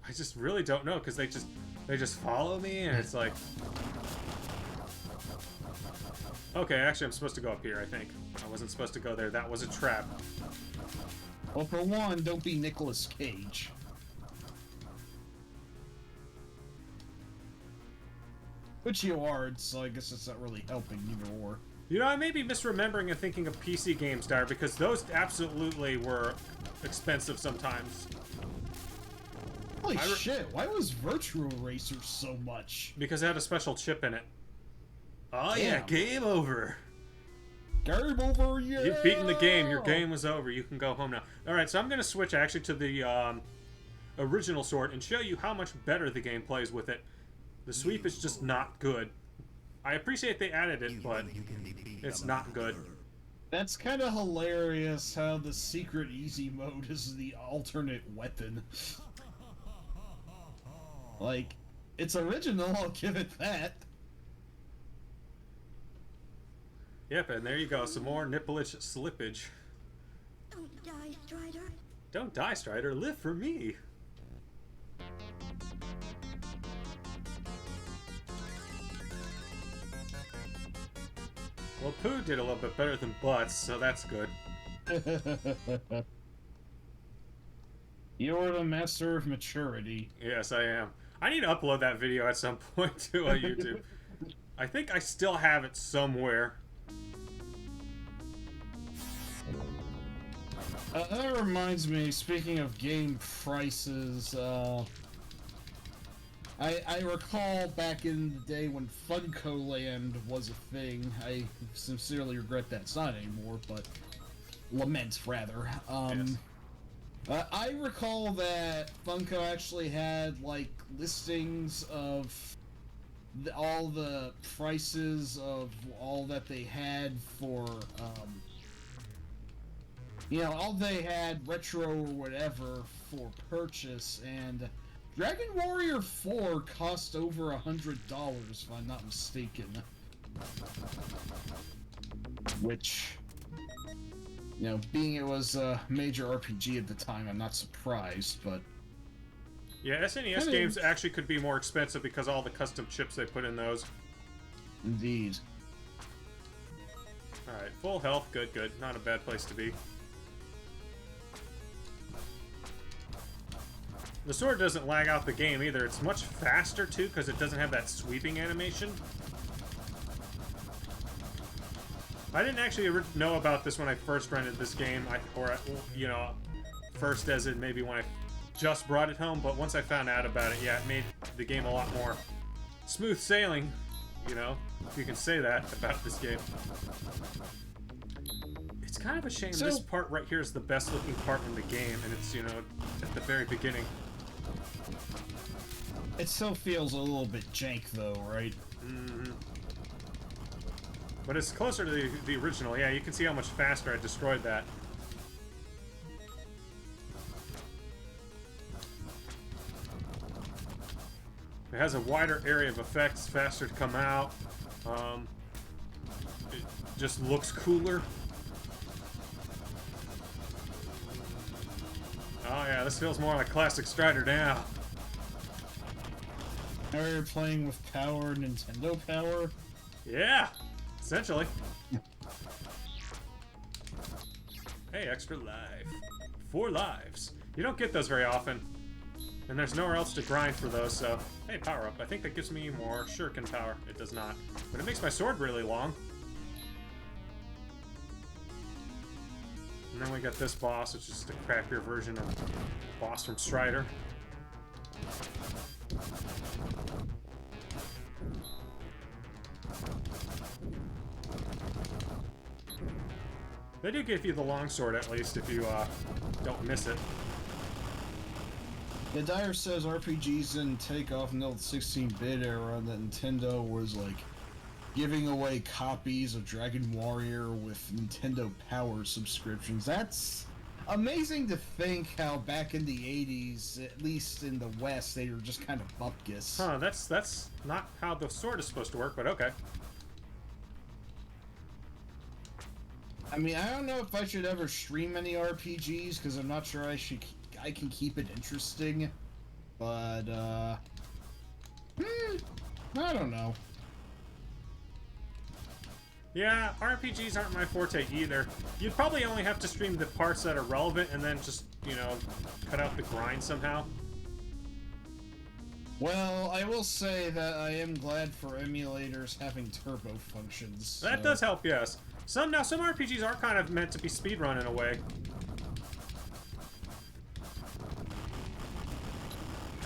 I just really don't know, because they just follow me, and it's like... Okay, actually I'm supposed to go up here, I think. I wasn't supposed to go there. That was a trap. Well, for one, don't be Nicolas Cage. Which you are, so I guess it's not really helping either or. You know, I may be misremembering and thinking of PC games, Dire, because those absolutely were expensive sometimes. Holy shit, why was Virtual Racer so much? Because it had a special chip in it. Oh Damn. yeah, game over. Game over, yeah! You've beaten the game. Your game was over. You can go home now. Alright, so I'm going to switch actually to the original sword and show you how much better the game plays with it. The sweep is just not good. I appreciate they added it, but it's not good. That's kind of hilarious how the secret easy mode is the alternate weapon. Like, it's original, I'll give it that. Yep, and there you go. Some more nippleage slippage. Don't die, Strider. Don't die, Strider. Live for me. Well, Pooh did a little bit better than Butts, so that's good. You're the master of maturity. Yes, I am. I need to upload that video at some point to YouTube. I think I still have it somewhere. That reminds me, speaking of game prices, I recall back in the day when Funko Land was a thing. I sincerely regret that it's not anymore, but lament rather. Yes. I recall that Funko actually had like listings of all the prices of all that they had for, you know, all they had retro or whatever for purchase, and Dragon Warrior 4 cost over $100 if I'm not mistaken. Which, you know, being it was a major RPG at the time, I'm not surprised, but... Yeah, SNES games actually could be more expensive because all the custom chips they put in those. Indeed. Alright, full health, good, good. Not a bad place to be. The sword doesn't lag out the game either. It's much faster too because it doesn't have that sweeping animation. I didn't actually know about this when I first rented this game, or you know, first as in maybe when I just brought it home, but once I found out about it, yeah, it made the game a lot more smooth sailing, you know, if you can say that about this game. It's kind of a shame this part right here is the best looking part in the game, and it's, you know, at the very beginning. It still feels a little bit jank though, right? Mm-hmm. But it's closer to the original. Yeah, you can see how much faster I destroyed that. It has a wider area of effects, faster to come out. It just looks cooler. Oh yeah, this feels more like classic Strider now. Now you're playing with power, Nintendo power? Yeah, essentially. Hey, extra life. 4 lives. You don't get those very often. And there's nowhere else to grind for those, so... Hey, power up. I think that gives me more shuriken power. It does not. But it makes my sword really long. And then we got this boss, which is just a crappier version of boss from Strider. They do give you the longsword at least if you don't miss it. Yeah, Dire says RPGs didn't take off until the 16-bit era, and that Nintendo was like giving away copies of Dragon Warrior with Nintendo Power subscriptions. That's amazing to think how back in the 80s, at least in the West, they were just kind of bupkis. Huh, that's not how the sword is supposed to work, but okay. I mean, I don't know if I should ever stream any RPGs, because I'm not sure I can keep it interesting, but, I don't know. Yeah, RPGs aren't my forte either. You'd probably only have to stream the parts that are relevant and then just, you know, cut out the grind somehow. Well, I will say that I am glad for emulators having turbo functions. That does help, yes. Some RPGs are kind of meant to be speedrun in a way.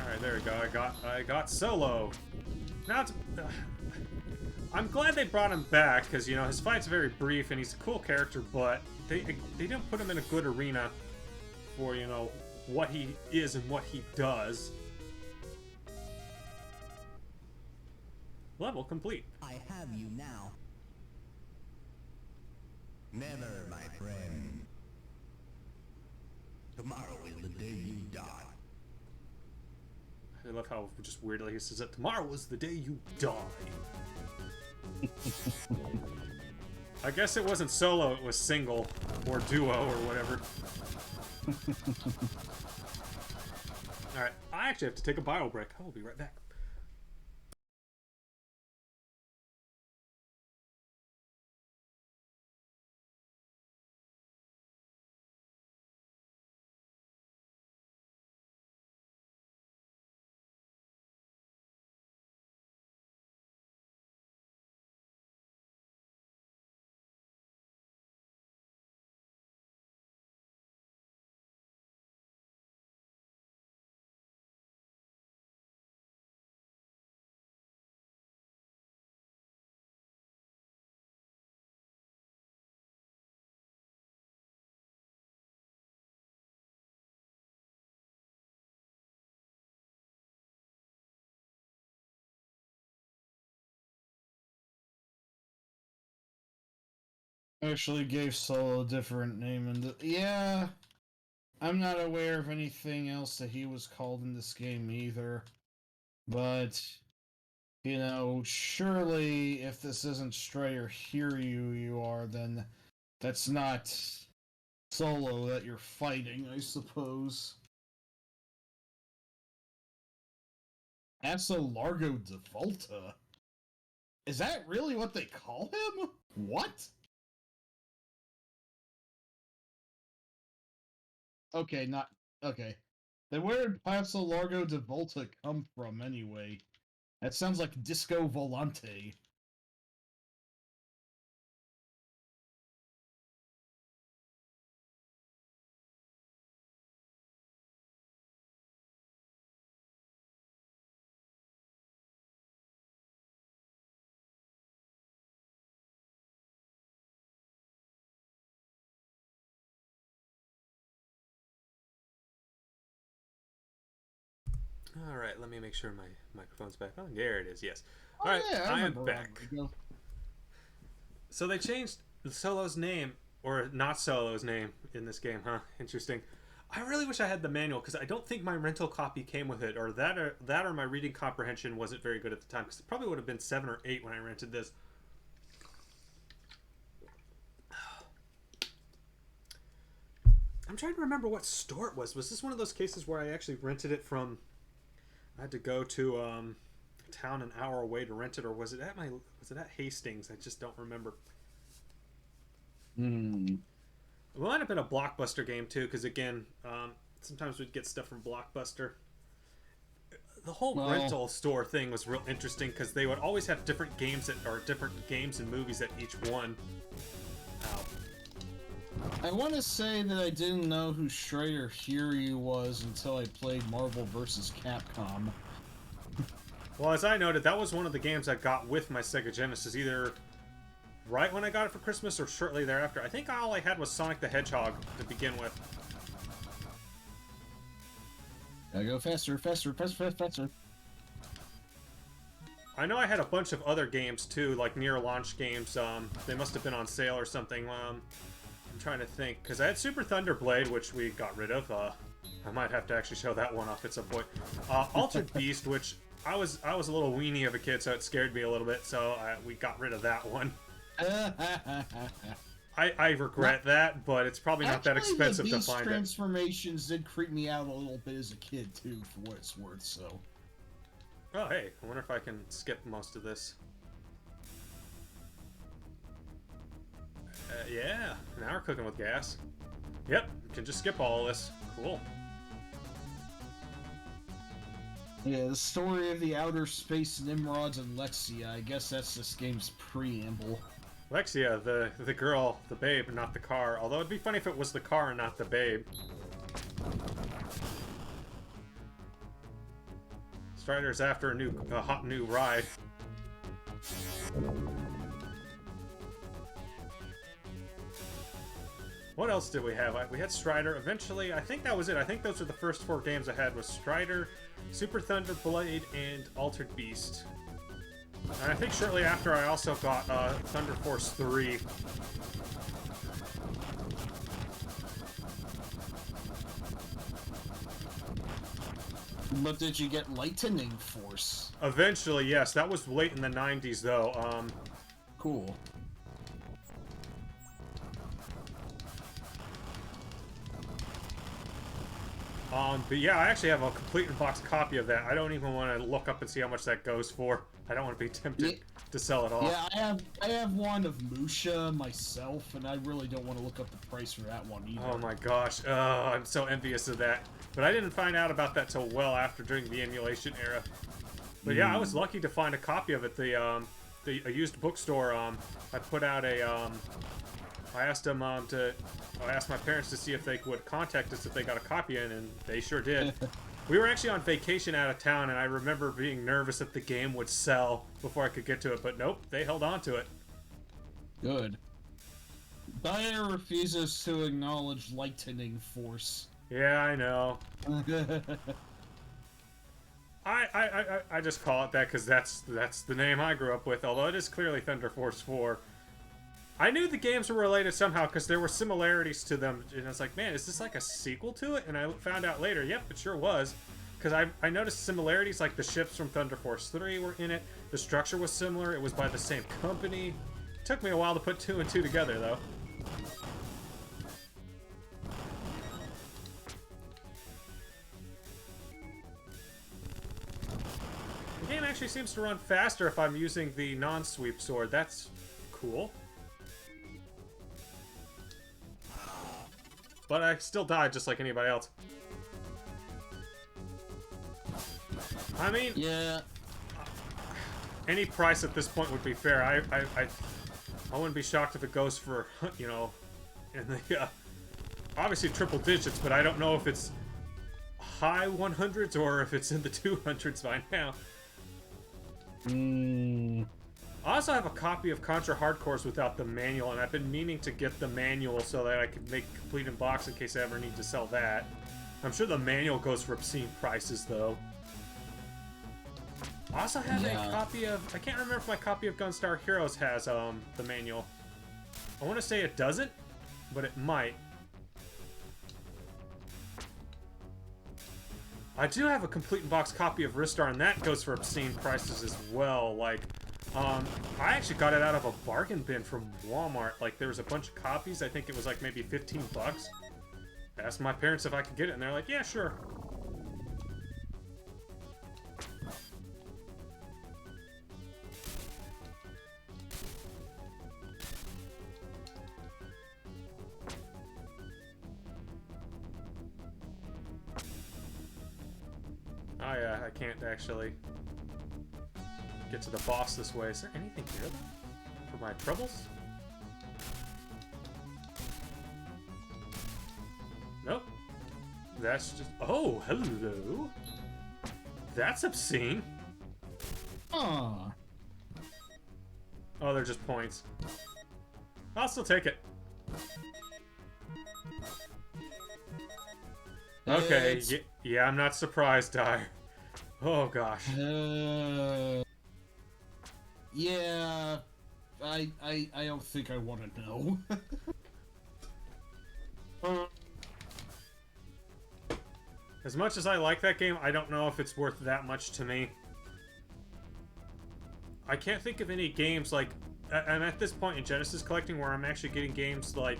Alright, there we go. I got Solo. Now it's... I'm glad they brought him back, because, you know, his fight's very brief, and he's a cool character, but they didn't put him in a good arena for, you know, what he is and what he does. Level complete. I have you now. Never, my friend. Tomorrow is the day you die. I love how just weirdly he says that tomorrow is the day you die. I guess it wasn't solo, it was single, or duo, or whatever. Alright, I actually have to take a bio break. I will be right back. Actually gave Solo a different name, and yeah, I'm not aware of anything else that he was called in this game either. But, you know, surely if this isn't Stray or Hiryu you are, then that's not Solo that you're fighting, I suppose. Asso Largo de Volta? Is that really what they call him? What? Okay, not... Okay. Then where did Passo Largo de Volta come from, anyway? That sounds like Disco Volante. Alright, let me make sure my microphone's back on. There it is, yes. Oh, Alright, yeah, I am remember back. Rodrigo. So they changed Solo's name, or not Solo's name, in this game, huh? Interesting. I really wish I had the manual, because I don't think my rental copy came with it, or that or my reading comprehension wasn't very good at the time, because it probably would have been 7 or 8 when I rented this. I'm trying to remember what store it was. Was this one of those cases where I actually rented it from... I had to go to a town an hour away to rent it, or was it at Hastings? I just don't remember. Hmm. It might have been a Blockbuster game too, because again, sometimes we'd get stuff from Blockbuster. The whole rental store thing was real interesting because they would always have different games different games and movies at each one. Ow. I want to say that I didn't know who Stray or Hiryu was until I played Marvel vs. Capcom. Well, as I noted, that was one of the games I got with my Sega Genesis, either right when I got it for Christmas or shortly thereafter. I think all I had was Sonic the Hedgehog to begin with. Gotta go faster, faster, faster, faster. I know I had a bunch of other games too, like near launch games. They must have been on sale or something. I'm trying to think, because I had Super Thunderblade, which we got rid of. I might have to actually show that one off at some point. Altered Beast, which I was a little weenie of a kid, so it scared me a little bit. So we got rid of that one. I regret that, but it's probably not that expensive to find it. Transformations did creep me out a little bit as a kid too, for what it's worth. So. Oh hey, I wonder if I can skip most of this. Yeah, now we're cooking with gas. Yep, can just skip all of this. Cool. Yeah, the story of the outer space Nimrods and Lexia. I guess that's this game's preamble. Lexia, the girl, the babe, not the car. Although it'd be funny if it was the car and not the babe. Strider's after a hot new ride. What else did we have? We had Strider. Eventually, I think that was it. I think those were the first 4 games I had, was Strider, Super Thunderblade, and Altered Beast. And I think shortly after I also got Thunder Force 3. But did you get Lightning Force? Eventually, yes. That was late in the 90s, though. Cool. But yeah, I actually have a complete in-box copy of that. I don't even want to look up and see how much that goes for. I don't want to be tempted to sell it off. Yeah, I have one of Musha myself, and I really don't want to look up the price for that one either. Oh my gosh, I'm so envious of that. But I didn't find out about that till well after, during the emulation era. But yeah, I was lucky to find a copy of it. A used bookstore. I put out a. I asked them I asked my parents to see if they would contact us if they got a copy in, and they sure did. We were actually on vacation out of town, and I remember being nervous that the game would sell before I could get to it, but nope, they held on to it. Good. Dire refuses to acknowledge Lightning Force. Yeah, I know. I just call it that because that's the name I grew up with, although it is clearly Thunder Force 4. I knew the games were related somehow because there were similarities to them, and I was like, man, is this like a sequel to it? And I found out later, yep, it sure was. Because I noticed similarities, like the ships from Thunder Force 3 were in it, the structure was similar, it was by the same company. It took me a while to put 2 and 2 together, though. The game actually seems to run faster if I'm using the non-sweep sword. That's cool. But I still died just like anybody else. I mean, Yeah. any price at this point would be fair. I wouldn't be shocked if it goes for, you know, in the obviously triple digits, but I don't know if it's high 100s or if it's in the 200s by now. I also have a copy of Contra Hardcores without the manual, and I've been meaning to get the manual so that I could make a complete in box in case I ever need to sell that. I'm sure the manual goes for obscene prices, though. I also have a copy of... I can't remember if my copy of Gunstar Heroes has the manual. I want to say it doesn't, but it might. I do have a complete in box copy of Ristar, and that goes for obscene prices as well. Like, I actually got it out of a bargain bin from Walmart. Like, there was a bunch of copies. I think it was like maybe 15 bucks. I asked my parents if I could get it, and they're like, yeah, sure. Oh yeah, I can't actually get to the boss this way. Is there anything here for my troubles? Nope. That's just... Oh, hello. That's obscene. Aw. Oh, they're just points. I'll still take it. Okay, It's- yeah, I'm not surprised, Dire. Oh, gosh. Yeah, I don't think I want to know. As much as I like that game, I don't know if it's worth that much to me. I can't think of any games, like, I'm at this point in Genesis collecting where I'm actually getting games like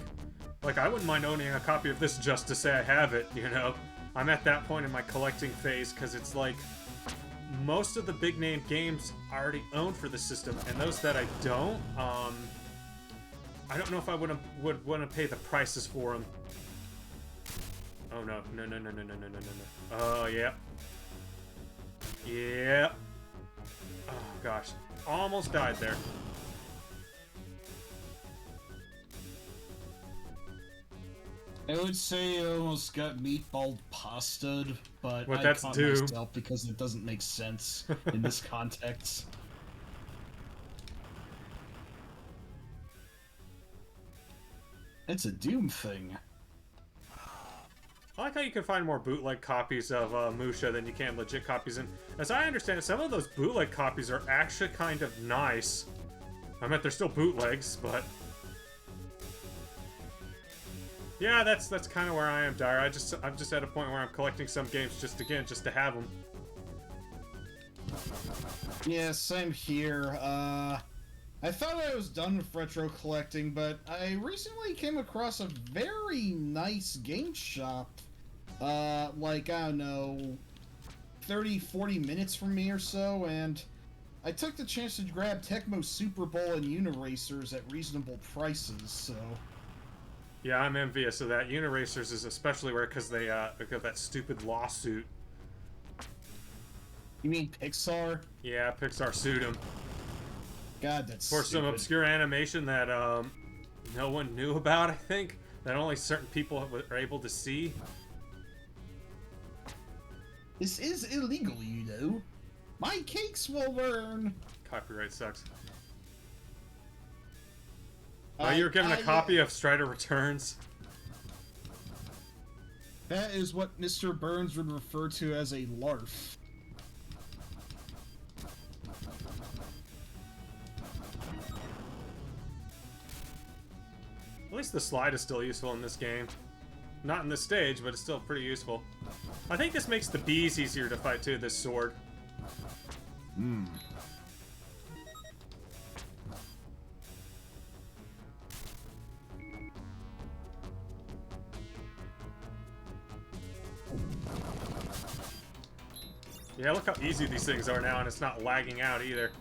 I wouldn't mind owning a copy of this just to say I have it, you know? I'm at that point in my collecting phase, because it's like, most of the big name games I already own for the system, and those that I don't, I don't know if I would want to pay the prices for them. Oh no, no, no, no, no, no, no, no, no, no. Oh, yeah. Yeah. Oh, gosh. Almost died there. I would say I almost got meatball pasta'd, but What I that's caught due. myself because it doesn't make sense in this context. It's a Doom thing. I like how you can find more bootleg copies of Musha than you can legit copies, and as I understand it, some of those bootleg copies are actually kind of nice. I mean, they're still bootlegs, but yeah, that's kind of where I am, Dire. I'm just at a point where I'm collecting some games just to have them. Yeah, same here. I thought I was done with retro collecting, but I recently came across a very nice game shop. Like, I don't know, 30, 40 minutes from me or so, and I took the chance to grab Tecmo Super Bowl and Uniracers at reasonable prices, so... Yeah, I'm envious of that. Uniracers is especially rare because they got that stupid lawsuit. You mean Pixar? Yeah, Pixar sued him God, that's for some stupid. obscure animation that no one knew about, I think, that only certain people are able to see. This is illegal, you know. My cakes will burn. Copyright sucks. Oh, you were given a copy of Strider Returns? That is what Mr. Burns would refer to as a larf. At least the slide is still useful in this game. Not in this stage, but it's still pretty useful. I think this makes the bees easier to fight too, this sword. Hmm. Yeah, look how easy these things are now, and it's not lagging out either.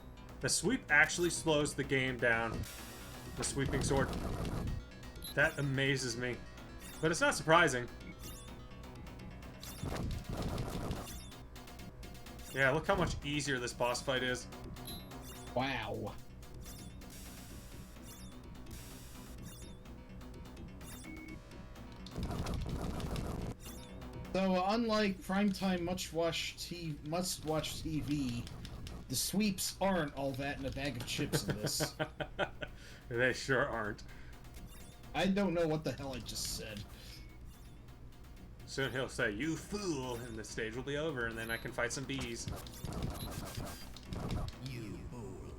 The sweep actually slows the game down. The sweeping sword. That amazes me. But it's not surprising. Yeah, look how much easier this boss fight is. Wow. So, unlike primetime must-watch TV, the sweeps aren't all that in a bag of chips in this. They sure aren't. I don't know what the hell I just said. Soon he'll say, "You fool," and the stage will be over, and then I can fight some bees. You fool.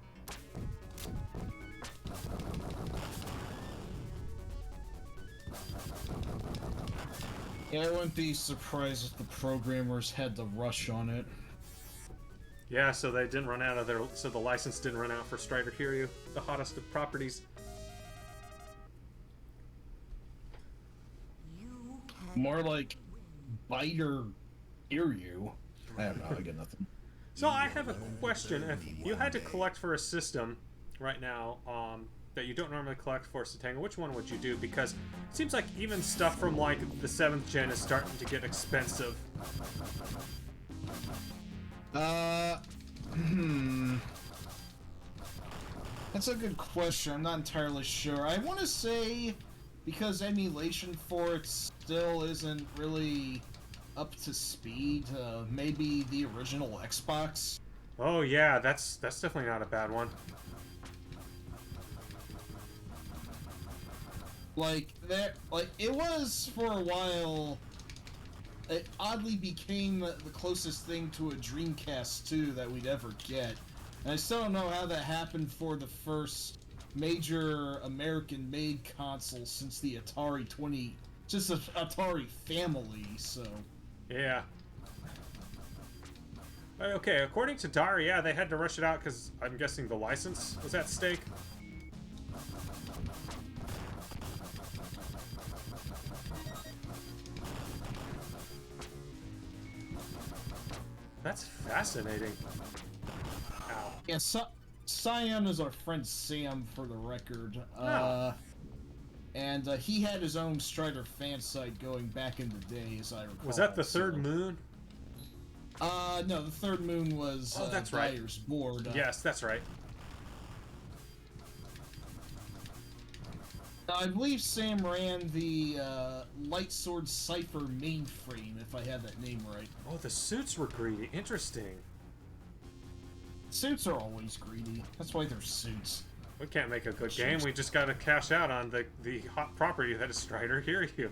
Yeah, I wouldn't be surprised if the programmers had the rush on it. Yeah, so they didn't run out of their... So the license didn't run out for Strider Kiryu, the hottest of properties. More like biter hear you. I don't know, I got nothing. So I have a question. If you had to collect for a system right now, that you don't normally collect for Sotenga, which one would you do? Because it seems like even stuff from like the 7th gen is starting to get expensive. That's a good question. I'm not entirely sure. I want to say because emulation for it still isn't really up to speed, maybe the original Xbox. Oh yeah, that's definitely not a bad one. Like it was for a while it oddly became the closest thing to a Dreamcast 2 that we'd ever get. And I still don't know how that happened for the first major American-made console since the Atari family, so... Yeah. Okay, according to Dire, yeah, they had to rush it out because I'm guessing the license was at stake. That's fascinating. Ow. Yeah, Cyan is our friend Sam, for the record. Oh. And he had his own Strider fan site going back in the day, as I recall. Was that the Third Moon? No, the Third Moon was that's right. Dire's board. Yes, that's right. I believe Sam ran the Lightsword Cypher mainframe, if I have that name right. Oh, the suits were greedy. Interesting. Suits are always greedy. That's why they're suits. We can't make a good game. We just gotta cash out on the hot property that is Strider. Hear you.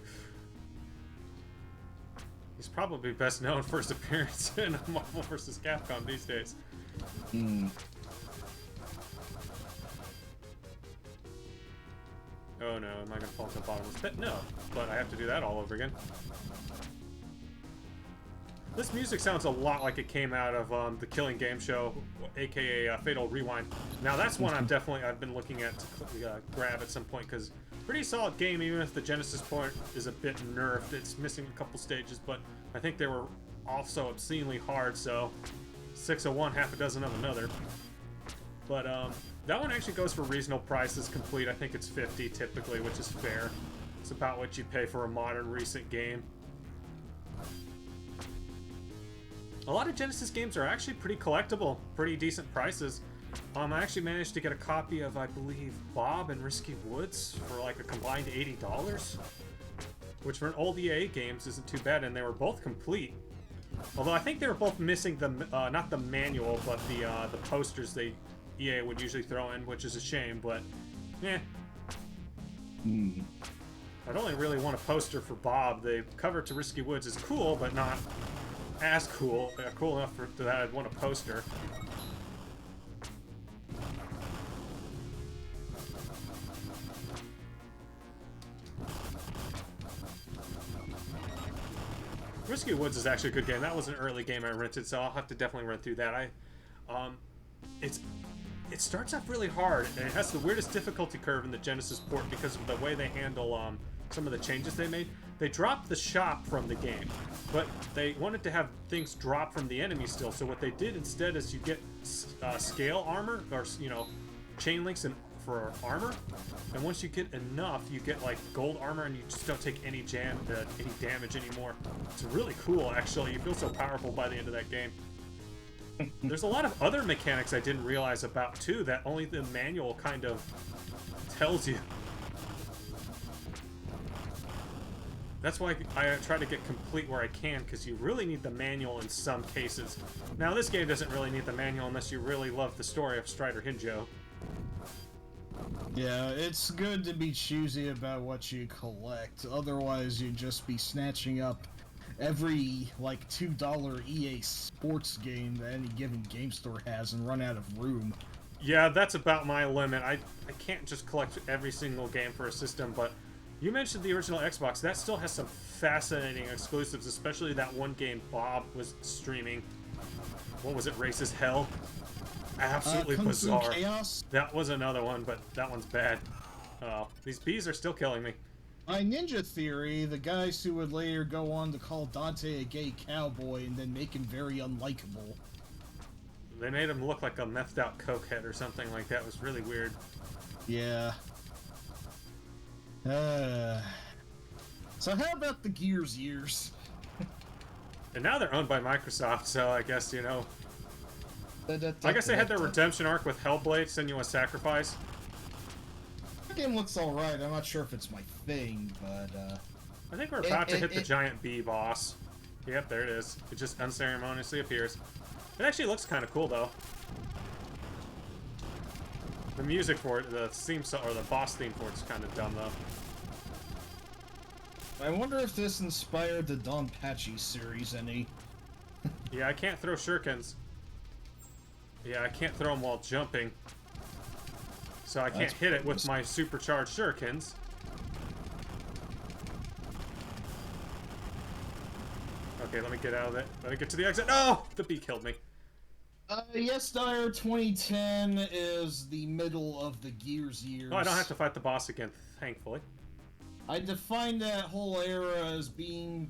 He's probably best known for his appearance in Marvel vs. Capcom these days. Oh no, am I gonna fall to the bottomless pit? No, but I have to do that all over again. This music sounds a lot like it came out of the Killing Game Show, aka Fatal Rewind. Now that's one I've been looking at to grab at some point, because pretty solid game, even if the Genesis port is a bit nerfed. It's missing a couple stages, but I think they were also obscenely hard, so 6 of one, half a dozen of another. But that one actually goes for reasonable prices complete. I think it's $50 typically, which is fair. It's about what you pay for a modern recent game. A lot of Genesis games are actually pretty collectible, pretty decent prices. I actually managed to get a copy of, I believe, Bob and Risky Woods for like a combined $80, which for an old EA games isn't too bad, and they were both complete. Although I think they were both missing the not the manual, but the posters EA would usually throw in, which is a shame. But yeah, I'd only really want a poster for Bob. The cover to Risky Woods is cool, but not as cool. Cool enough for that I'd want a poster. Risky Woods is actually a good game. That was an early game I rented, so I'll have to definitely run through that. It starts off really hard, and it has the weirdest difficulty curve in the Genesis port because of the way they handle some of the changes they made. They dropped the shop from the game, but they wanted to have things drop from the enemy still. So what they did instead is you get scale armor, or chain links for armor, and once you get enough, you get like gold armor, and you just don't take any damage anymore. It's really cool, actually. You feel so powerful by the end of that game. There's a lot of other mechanics I didn't realize about too that only the manual kind of tells you. That's why I try to get complete where I can, because you really need the manual in some cases. Now, this game doesn't really need the manual unless you really love the story of Strider Hinjo. Yeah, it's good to be choosy about what you collect. Otherwise, you'd just be snatching up every, like, $2 EA Sports game that any given game store has and run out of room. Yeah, that's about my limit. I can't just collect every single game for a system, but you mentioned the original Xbox. That still has some fascinating exclusives, especially that one game Bob was streaming. What was it, Race as Hell? Absolutely Kung Fu bizarre. Chaos? That was another one, but that one's bad. Oh, these bees are still killing me. By Ninja Theory, the guys who would later go on to call Dante a gay cowboy and then make him very unlikable. They made him look like a methed out cokehead or something like that. It was really weird. Yeah. So how about the Gears years? And now they're owned by Microsoft, so I guess, you know. I guess they had their redemption arc with Hellblade, Senua's Sacrifice. That game looks alright. I'm not sure if it's my thing, but I think we're about to hit the giant bee boss. Yep, there it is. It just unceremoniously appears. It actually looks kind of cool, though. The music for it, the theme song, or the boss theme for it's kind of dumb, though. I wonder if this inspired the Don Pachi series any. Yeah, I can't throw shurikens. Yeah, I can't throw them while jumping. So I can't hit it with my supercharged shurikens. Okay, let me get out of it. Let me get to the exit. No! The bee killed me. Yes, Dire 2010 is the middle of the Gears years. Oh, I don't have to fight the boss again, thankfully. I define that whole era as being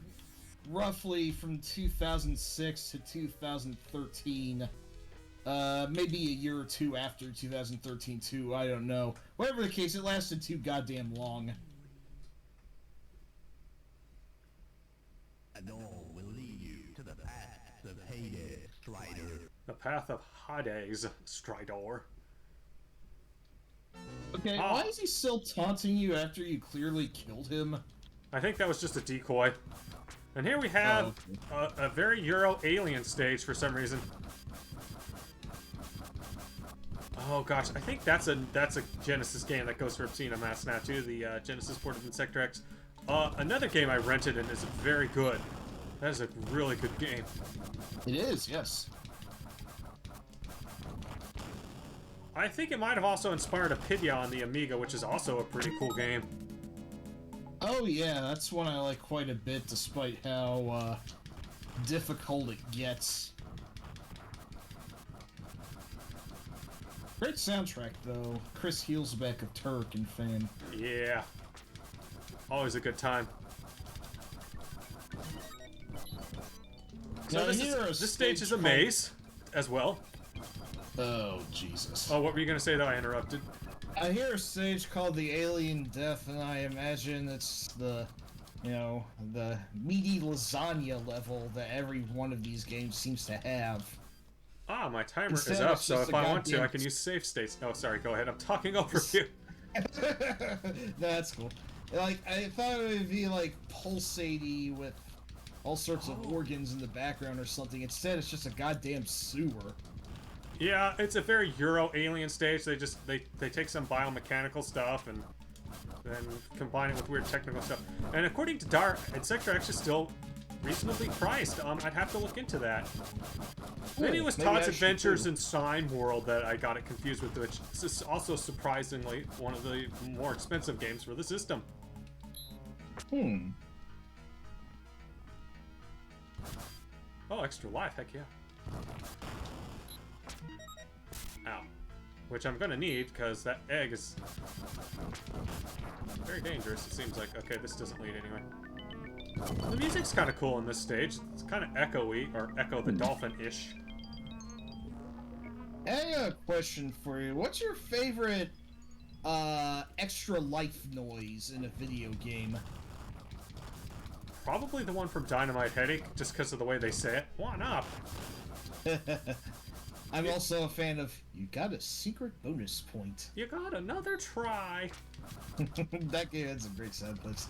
roughly from 2006 to 2013. Maybe a year or two after 2013 too, I don't know. Whatever the case, it lasted too goddamn long. And all will lead you to the path of Hades, Strider. The path of Hades, Stridor. Okay, Oh. why is he still taunting you after you clearly killed him? I think that was just a decoy. And here we have a very Euro alien stage for some reason. Oh gosh, I think that's a Genesis game that goes for Obscene Mass now too, the Genesis port of Insector X. Another game I rented and is very good. That is a really good game. It is, yes. I think it might have also inspired Apidya on the Amiga, which is also a pretty cool game. Oh yeah, that's one I like quite a bit, despite how difficult it gets. Great soundtrack, though. Chris Heelsbeck of Turrican fan. Yeah. Always a good time. So Now, this stage is a maze, as well. Oh, Jesus. Oh, what were you going to say that I interrupted? I hear a stage called the Alien Death, and I imagine it's the, you know, the meaty lasagna level that every one of these games seems to have. Ah, my timer is Instead, up, it's so just if a I want to, goddamn- I can use save states. Oh, sorry, go ahead. I'm talking over you. That's cool. Like, I thought it would be, like, pulsating with all sorts of organs in the background or something. Instead, it's just a goddamn sewer. Yeah, it's a very Euro alien stage. They take some biomechanical stuff and then combine it with weird technical stuff. And according to Dire, Insector X is still reasonably priced. I'd have to look into that. Maybe it was maybe Todd's I should Adventures too. in Sign World that I got it confused with, which is also surprisingly one of the more expensive games for the system. Hmm. Oh, extra life, heck yeah. Ow. Which I'm gonna need, because that egg is very dangerous, it seems like. Okay, this doesn't lead anywhere. The music's kind of cool in this stage. It's kind of echoey, or Echo the Dolphin-ish. I got a question for you. What's your favorite, extra life noise in a video game? Probably the one from Dynamite Headache, just because of the way they say it. One up! I'm also a fan of, you got a secret bonus point. You got another try! That game had some great sound clips.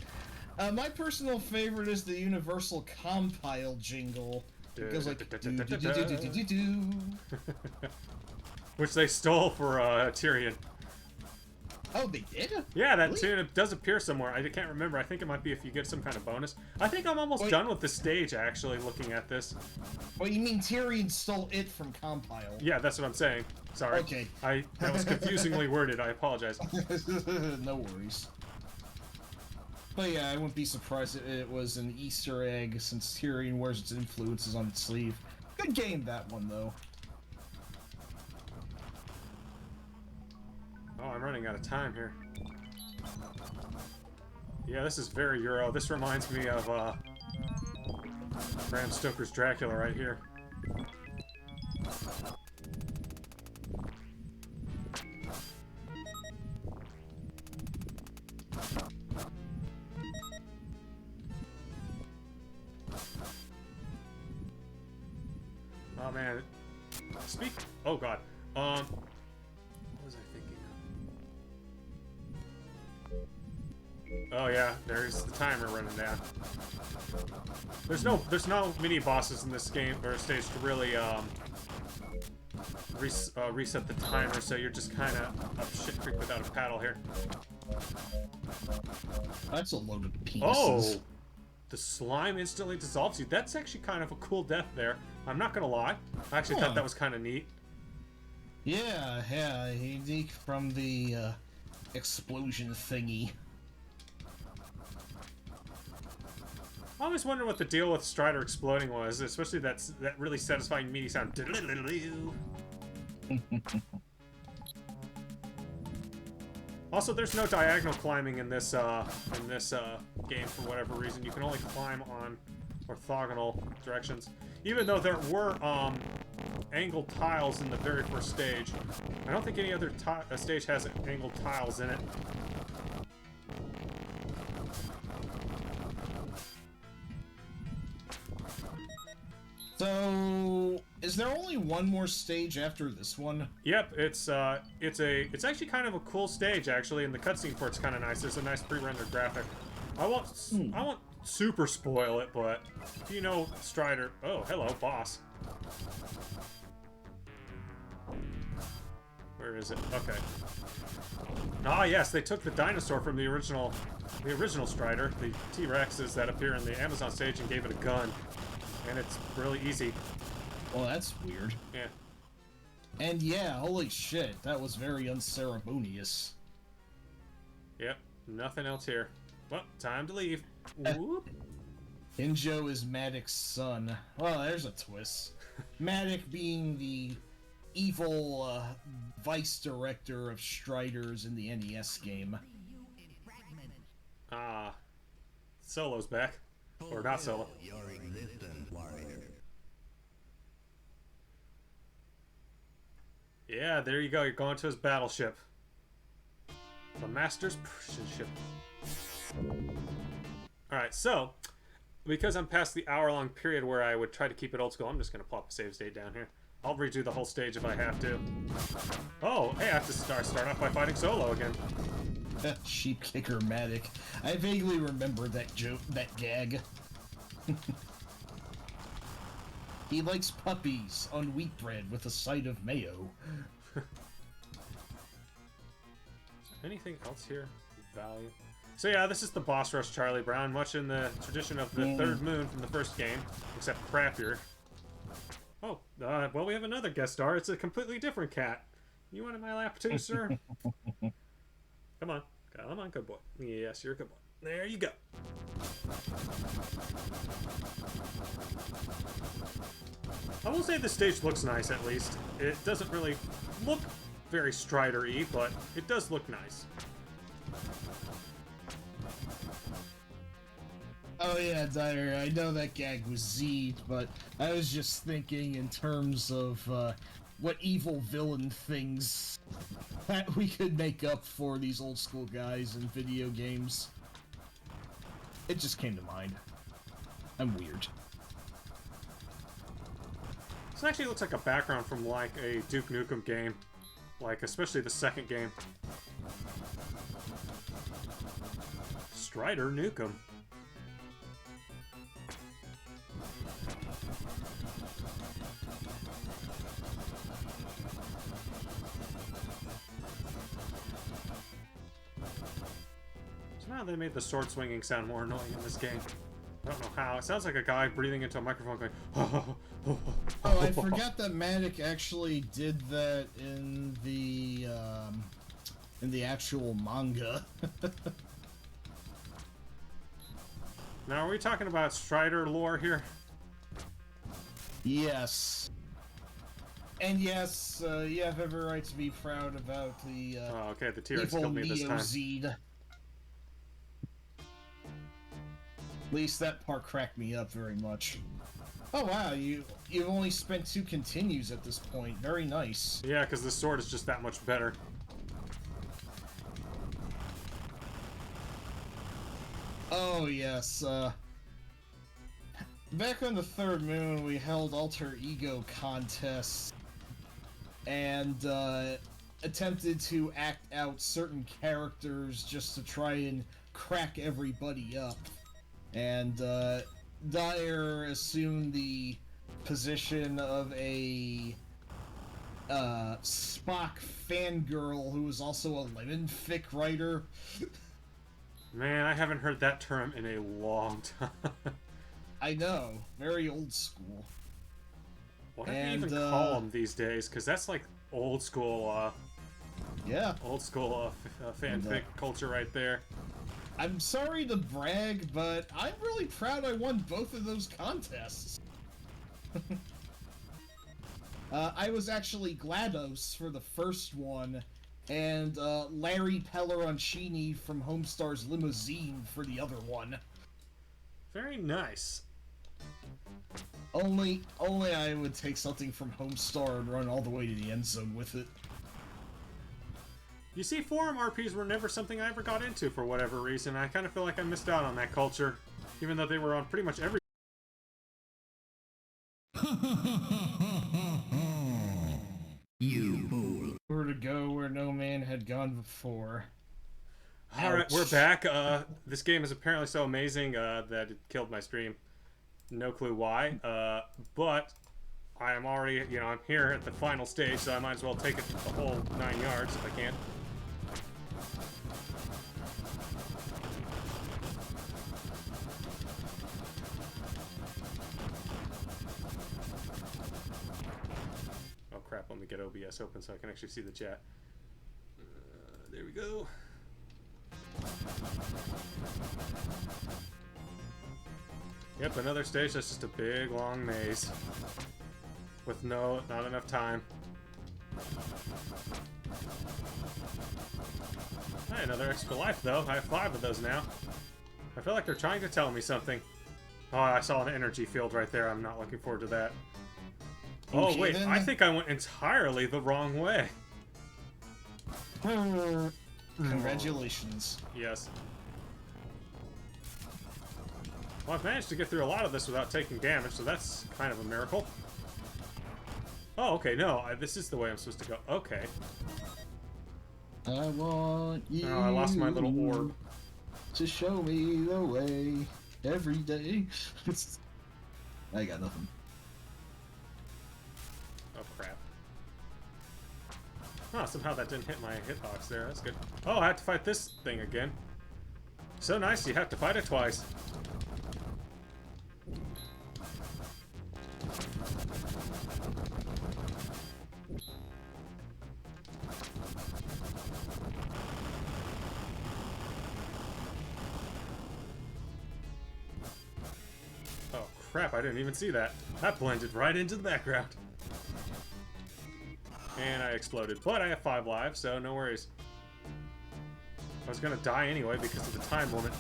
My personal favorite is the Universal Compile jingle. It goes like do-do-do-do-do-do-do. Which they stole for Tyrion. Oh, they did? Yeah, that Really? tune it does appear somewhere. I can't remember. I think it might be if you get some kind of bonus. I think I'm almost Wait. done with the stage, actually, looking at this. Well, you mean Tyrion stole it from Compile? Yeah, that's what I'm saying. Sorry. Okay. That was confusingly worded. I apologize. No worries. But yeah, I wouldn't be surprised if it was an Easter egg, since Tyrion wears its influences on its sleeve. Good game, that one, though. Oh, I'm running out of time here. Yeah, this is very Euro. This reminds me of Bram Stoker's Dracula right here. Oh man. Oh god. What was I thinking of? Oh yeah, there's the timer running down. There's no mini bosses in this game or stage to really reset the timer, so you're just kind of up shit creek without a paddle here. That's a load of penises. Oh! The slime instantly dissolves you. That's actually kind of a cool death there. I'm not gonna lie. I actually thought that was kind of neat. Yeah, unique from the explosion thingy. I always wonder what the deal with Strider exploding was, especially that really satisfying meaty sound. Also, there's no diagonal climbing in this game for whatever reason. You can only climb on orthogonal directions, even though there were angled tiles in the very first stage. I don't think any other stage has angled tiles in it. So, is there only one more stage after this one? Yep, it's actually kind of a cool stage actually, and the cutscene for it's kind of nice. There's a nice pre-rendered graphic. I won't super spoil it, but if you know Strider, oh hello boss. Where is it? Okay. Ah yes, they took the dinosaur from the original Strider, the T-Rexes that appear in the Amazon stage, and gave it a gun. And it's really easy. Well, that's weird. Yeah. And yeah, holy shit, that was very unceremonious. Yep, nothing else here. Well, time to leave. Whoop. Injo is Maddox's son. Well, there's a twist. Maddox being the evil vice director of Striders in the NES game. Ah, Solo's back. Or not Solo. Your existence, warrior. Yeah, there you go. You're going to his battleship. The Master's Persian ship. Alright, so, because I'm past the hour-long period where I would try to keep it old school, I'm just going to plop a save state down here. I'll redo the whole stage if I have to. Oh, hey, I have to start off by fighting Solo again. Sheep kicker Maddox. I vaguely remember that joke, that gag. He likes puppies on wheat bread with a side of mayo. Is there anything else here? Value. So yeah, this is the boss rush Charlie Brown, much in the tradition of the third moon from the first game, except crappier. Oh, well, we have another guest star. It's a completely different cat. You want in my lap too, sir? Come on. Come on, good boy. Yes, you're a good boy. There you go. I will say the stage looks nice, at least. It doesn't really look very Strider-y, but it does look nice. Oh yeah, Dire, I know that gag was Z'd, but I was just thinking in terms of what evil villain things that we could make up for these old school guys in video games. It just came to mind. I'm weird. This actually looks like a background from like a Duke Nukem game. Like, especially the second game. Strider Nukem. Somehow they made the sword swinging sound more annoying in this game. I don't know how. It sounds like a guy breathing into a microphone going, Oh, I forgot that Maddox actually did that in the actual manga. Now, are we talking about Strider lore here? Yes. And yes, you have every right to be proud about the Oh, okay, the T-Rex evil killed me this time. Neo-Zed. At least that part cracked me up very much. Oh wow, you've only spent 2 continues at this point. Very nice. Yeah, because the sword is just that much better. Oh yes, back on the third moon we held alter ego contests and attempted to act out certain characters just to try and crack everybody up. And Dire assumed the position of a Spock fangirl who is also a lemon fic writer. Man, I haven't heard that term in a long time. I know, very old school. What do you even call them these days? Because that's like old school, yeah, fanfic culture right there. I'm sorry to brag, but I'm really proud I won both of those contests. I was actually GLaDOS for the first one, and Larry Pellaroncini from Homestar's Limousine for the other one. Very nice. Only I would take something from Homestar and run all the way to the end zone with it. You see, forum RPs were never something I ever got into for whatever reason. I kind of feel like I missed out on that culture, even though they were on pretty much every... You fool. Where to go where no man had gone before. Alright, we're back. This game is apparently so amazing that it killed my stream. No clue why. But I am already, I'm here at the final stage, so I might as well take it the whole 9 yards if I can. Oh crap, let me get OBS open so I can actually see the chat. There we go. Yep, another stage that's just a big long maze. With not enough time. Hey, another extra life though. I have 5 of those now. I feel like they're trying to tell me something. Oh, I saw an energy field right there. I'm not looking forward to that. Oh, Okay, wait, then. I think I went entirely the wrong way. Congratulations. Yes. Well, I've managed to get through a lot of this without taking damage, so that's kind of a miracle. Oh, okay, no, this is the way I'm supposed to go. Okay. I want you. Oh, I lost my little orb. To show me the way every day. I got nothing. Oh, crap. Oh, somehow that didn't hit my hitbox there. That's good. Oh, I have to fight this thing again. So nice, you have to fight it twice. Oh, crap, I didn't even see that. That blended right into the background. And I exploded. But I have 5 lives, so no worries. I was gonna die anyway because of the time limit.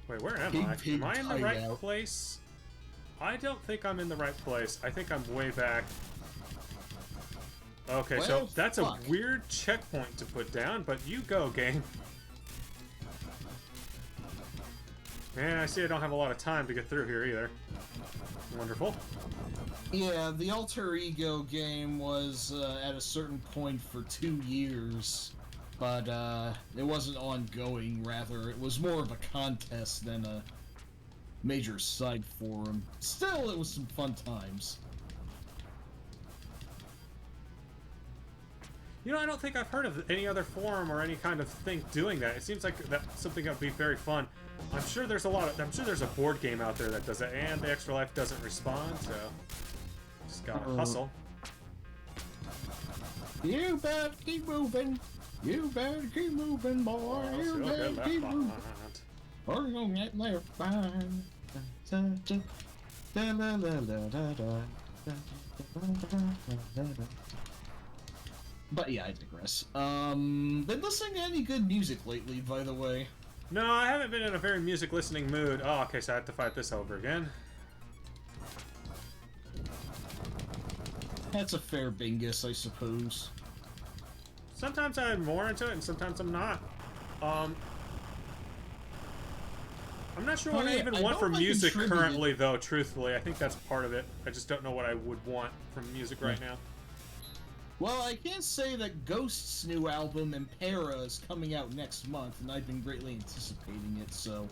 Wait, where am I? Am I in the right place? I don't think I'm in the right place. I think I'm way back. Okay, so Well, that's fuck. a weird checkpoint to put down, but you go, game. Man, I see I don't have a lot of time to get through here either. Wonderful. Yeah, the alter ego game was at a certain point for 2 years, but it wasn't ongoing, rather. It was more of a contest than a major side forum. Still, it was some fun times. I don't think I've heard of any other forum or any kind of thing doing that. It seems like that's something that would be very fun. I'm sure there's a board game out there that does it, and the extra life doesn't respond, so just gotta hustle. You better keep moving. You better keep moving, boy. Oh, You still better get left keep moving. behind. Or you gonna get left behind. But yeah, I digress. Been listening to any good music lately, by the way? No, I haven't been in a very music listening mood. Oh, okay, so I have to fight this over again. That's a fair bingus, I suppose. Sometimes I'm more into it, and sometimes I'm not. I'm not sure what I even want from music currently, though, truthfully. I think that's part of it. I just don't know what I would want from music right now. Well, I can say that Ghost's new album, Impera, is coming out next month, and I've been greatly anticipating it, so...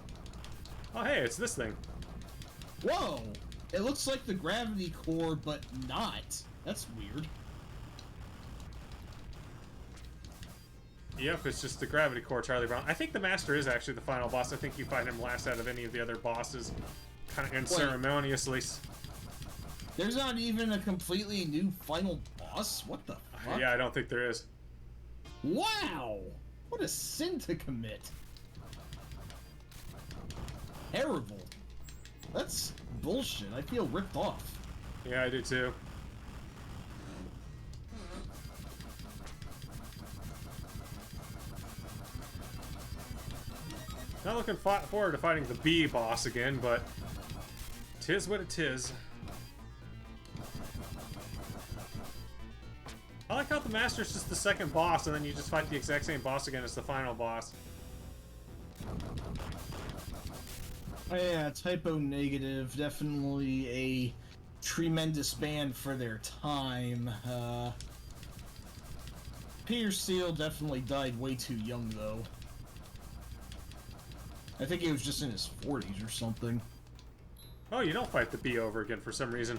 Oh, hey, it's this thing. Whoa! It looks like the Gravity Core, but not. That's weird. Yep, it's just the Gravity Core Charlie Brown. I think the Master is actually the final boss. I think you fight him last out of any of the other bosses. Kind of unceremoniously. There's not even a completely new final boss? What the fuck? Yeah, I don't think there is. Wow! What a sin to commit. Terrible. That's bullshit. I feel ripped off. Yeah, I do too. Not looking forward to fighting the bee boss again, but tis what it is. I like how the Master's just the second boss, and then you just fight the exact same boss again as the final boss. Oh yeah, Typo Negative, definitely a tremendous band for their time. Peter Steele definitely died way too young, though. I think he was just in his 40s or something. Oh, you don't fight the bee over again for some reason.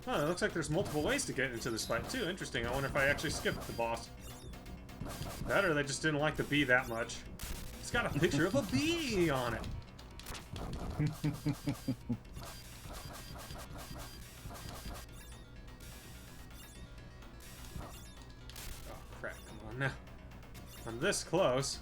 Oh, it looks like there's multiple ways to get into this fight, too. Interesting. I wonder if I actually skipped the boss. That, or they just didn't like the bee that much. It's got a picture of a bee on it. Oh, crap. Come on now. I'm this close.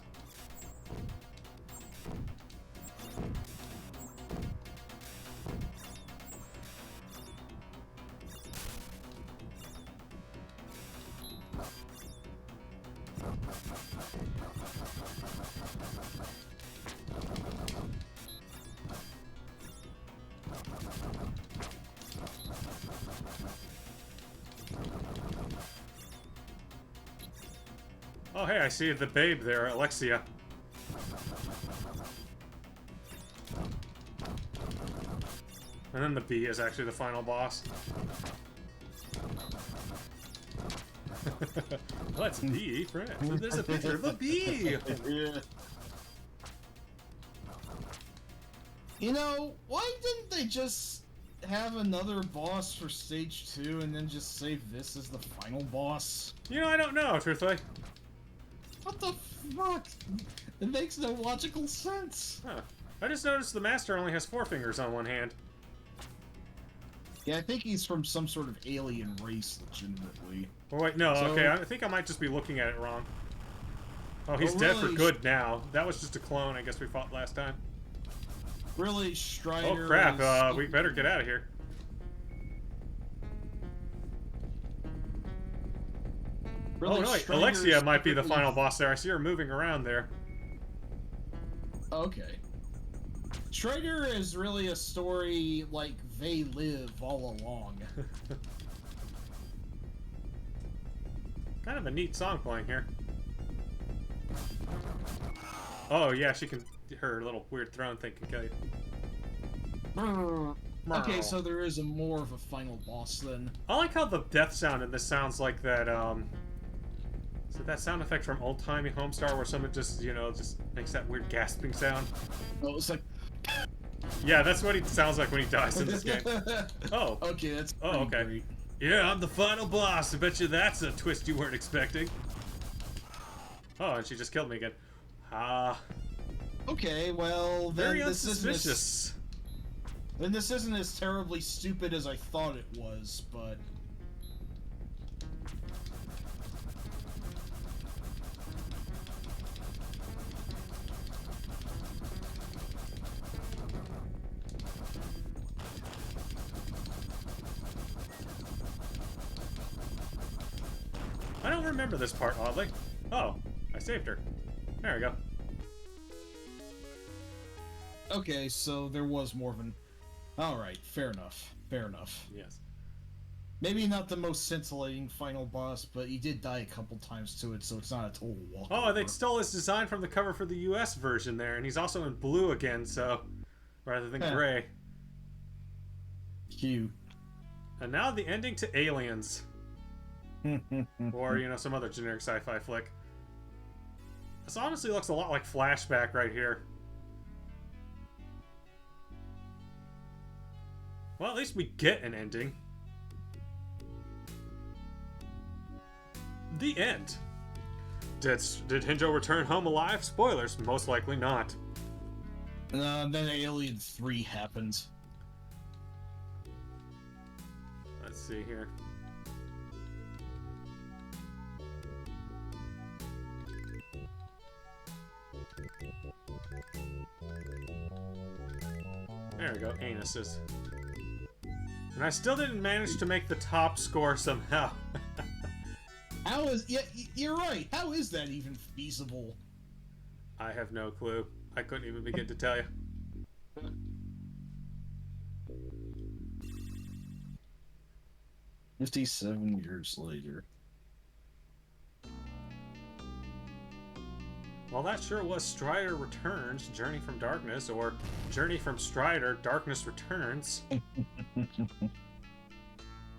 Oh, hey, I see the babe there, Lexia. And then the bee is actually the final boss. Let's be friends. There's a picture of a bee! Yeah. You know, why didn't they just have another boss for stage 2 and then just save this as the final boss? You know, I don't know, truthfully. What the fuck? It makes no logical sense. Huh. I just noticed the Master only has 4 fingers on one hand. Yeah, I think he's from some sort of alien race, legitimately. Oh, wait, no, So- okay, I think I might just be looking at it wrong. Oh, he's dead for really, good now. That was just a clone I guess we fought last time. Really, Strider Oh, crap, is... we better get out of here. Really, Oh, no, wait, Strider Alexia is might be the secretly- final boss there. I see her moving around there. Okay. Strider is really a story like they live all along. Kind of a neat song playing here. Oh, yeah, she can... Her little weird throne thing can kill you. Okay, so there is more of a final boss then. I like how the death sound in this sounds like that, So that sound effect from old-timey Homestar where someone just, you know, just makes that weird gasping sound? Oh, it's like... Yeah, that's what he sounds like when he dies in this game. Oh. Okay, that's Oh, pretty okay. great. Yeah, I'm the final boss. I bet you that's a twist you weren't expecting. Oh, and she just killed me again. Ah. Okay, well, then Very this unsuspicious. then this isn't as terribly stupid as I thought it was, but... I don't remember this part, oddly. Oh, I saved her. There we go. Okay, so there was more of an... Alright, fair enough. Fair enough. Yes. Maybe not the most scintillating final boss, but he did die a couple times to it, so it's not a total walkover. Oh, they stole his design from the cover for the US version there, and he's also in blue again, so... Rather than Huh. gray. Cute. And now the ending to Aliens. Or, you know, some other generic sci-fi flick. This honestly looks a lot like Flashback right here. Well, at least we get an ending. The end. Did Hinjo return home alive? Spoilers, most likely not. Then Alien 3 happens. Let's see here. There we go, anuses. And I still didn't manage to make the top score somehow. How is... Yeah, you're right. How is that even feasible? I have no clue. I couldn't even begin to tell you. "57 years later." Well, that sure was Strider Returns, Journey from Darkness, or Journey from Strider, Darkness Returns.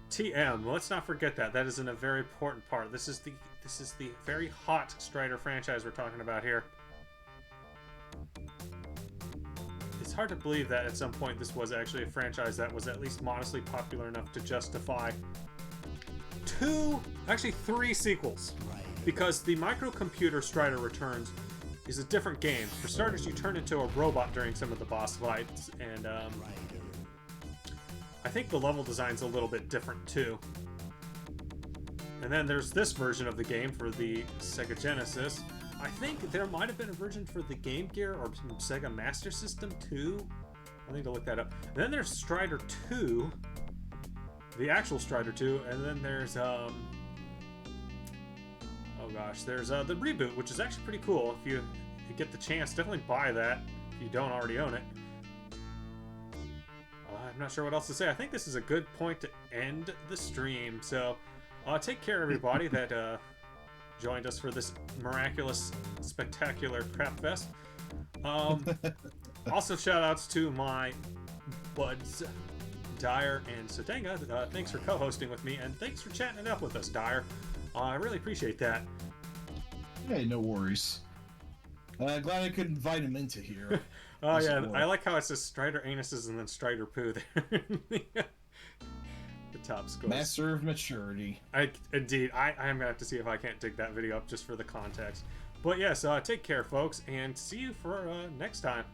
TM, let's not forget that. That is a very important part. This is the very hot Strider franchise we're talking about here. It's hard to believe that at some point this was actually a franchise that was at least modestly popular enough to justify three sequels. Because the microcomputer Strider Returns is a different game. For starters, you turn into a robot during some of the boss fights, and I think the level design's a little bit different too. And then there's this version of the game for the Sega Genesis. I think there might have been a version for the Game Gear or some Sega Master System too. I need to look that up. And then there's Strider 2, the actual Strider 2, and then there's there's the reboot, which is actually pretty cool. If you get the chance, definitely buy that if you don't already own it. I'm not sure what else to say. I think this is a good point to end the stream. So take care, everybody that joined us for this miraculous, spectacular crapfest. Also, shout outs to my buds, Dire and Sotenga. Thanks for co-hosting with me, and thanks for chatting it up with us, Dire. I really appreciate that. Hey, no worries. Glad I could invite him into here. Oh yeah, I like how it says Strider anuses and then Strider poo there. The top scores. Master of maturity. Indeed, I am gonna have to see if I can't dig that video up just for the context. But yes, take care, folks, and see you for next time.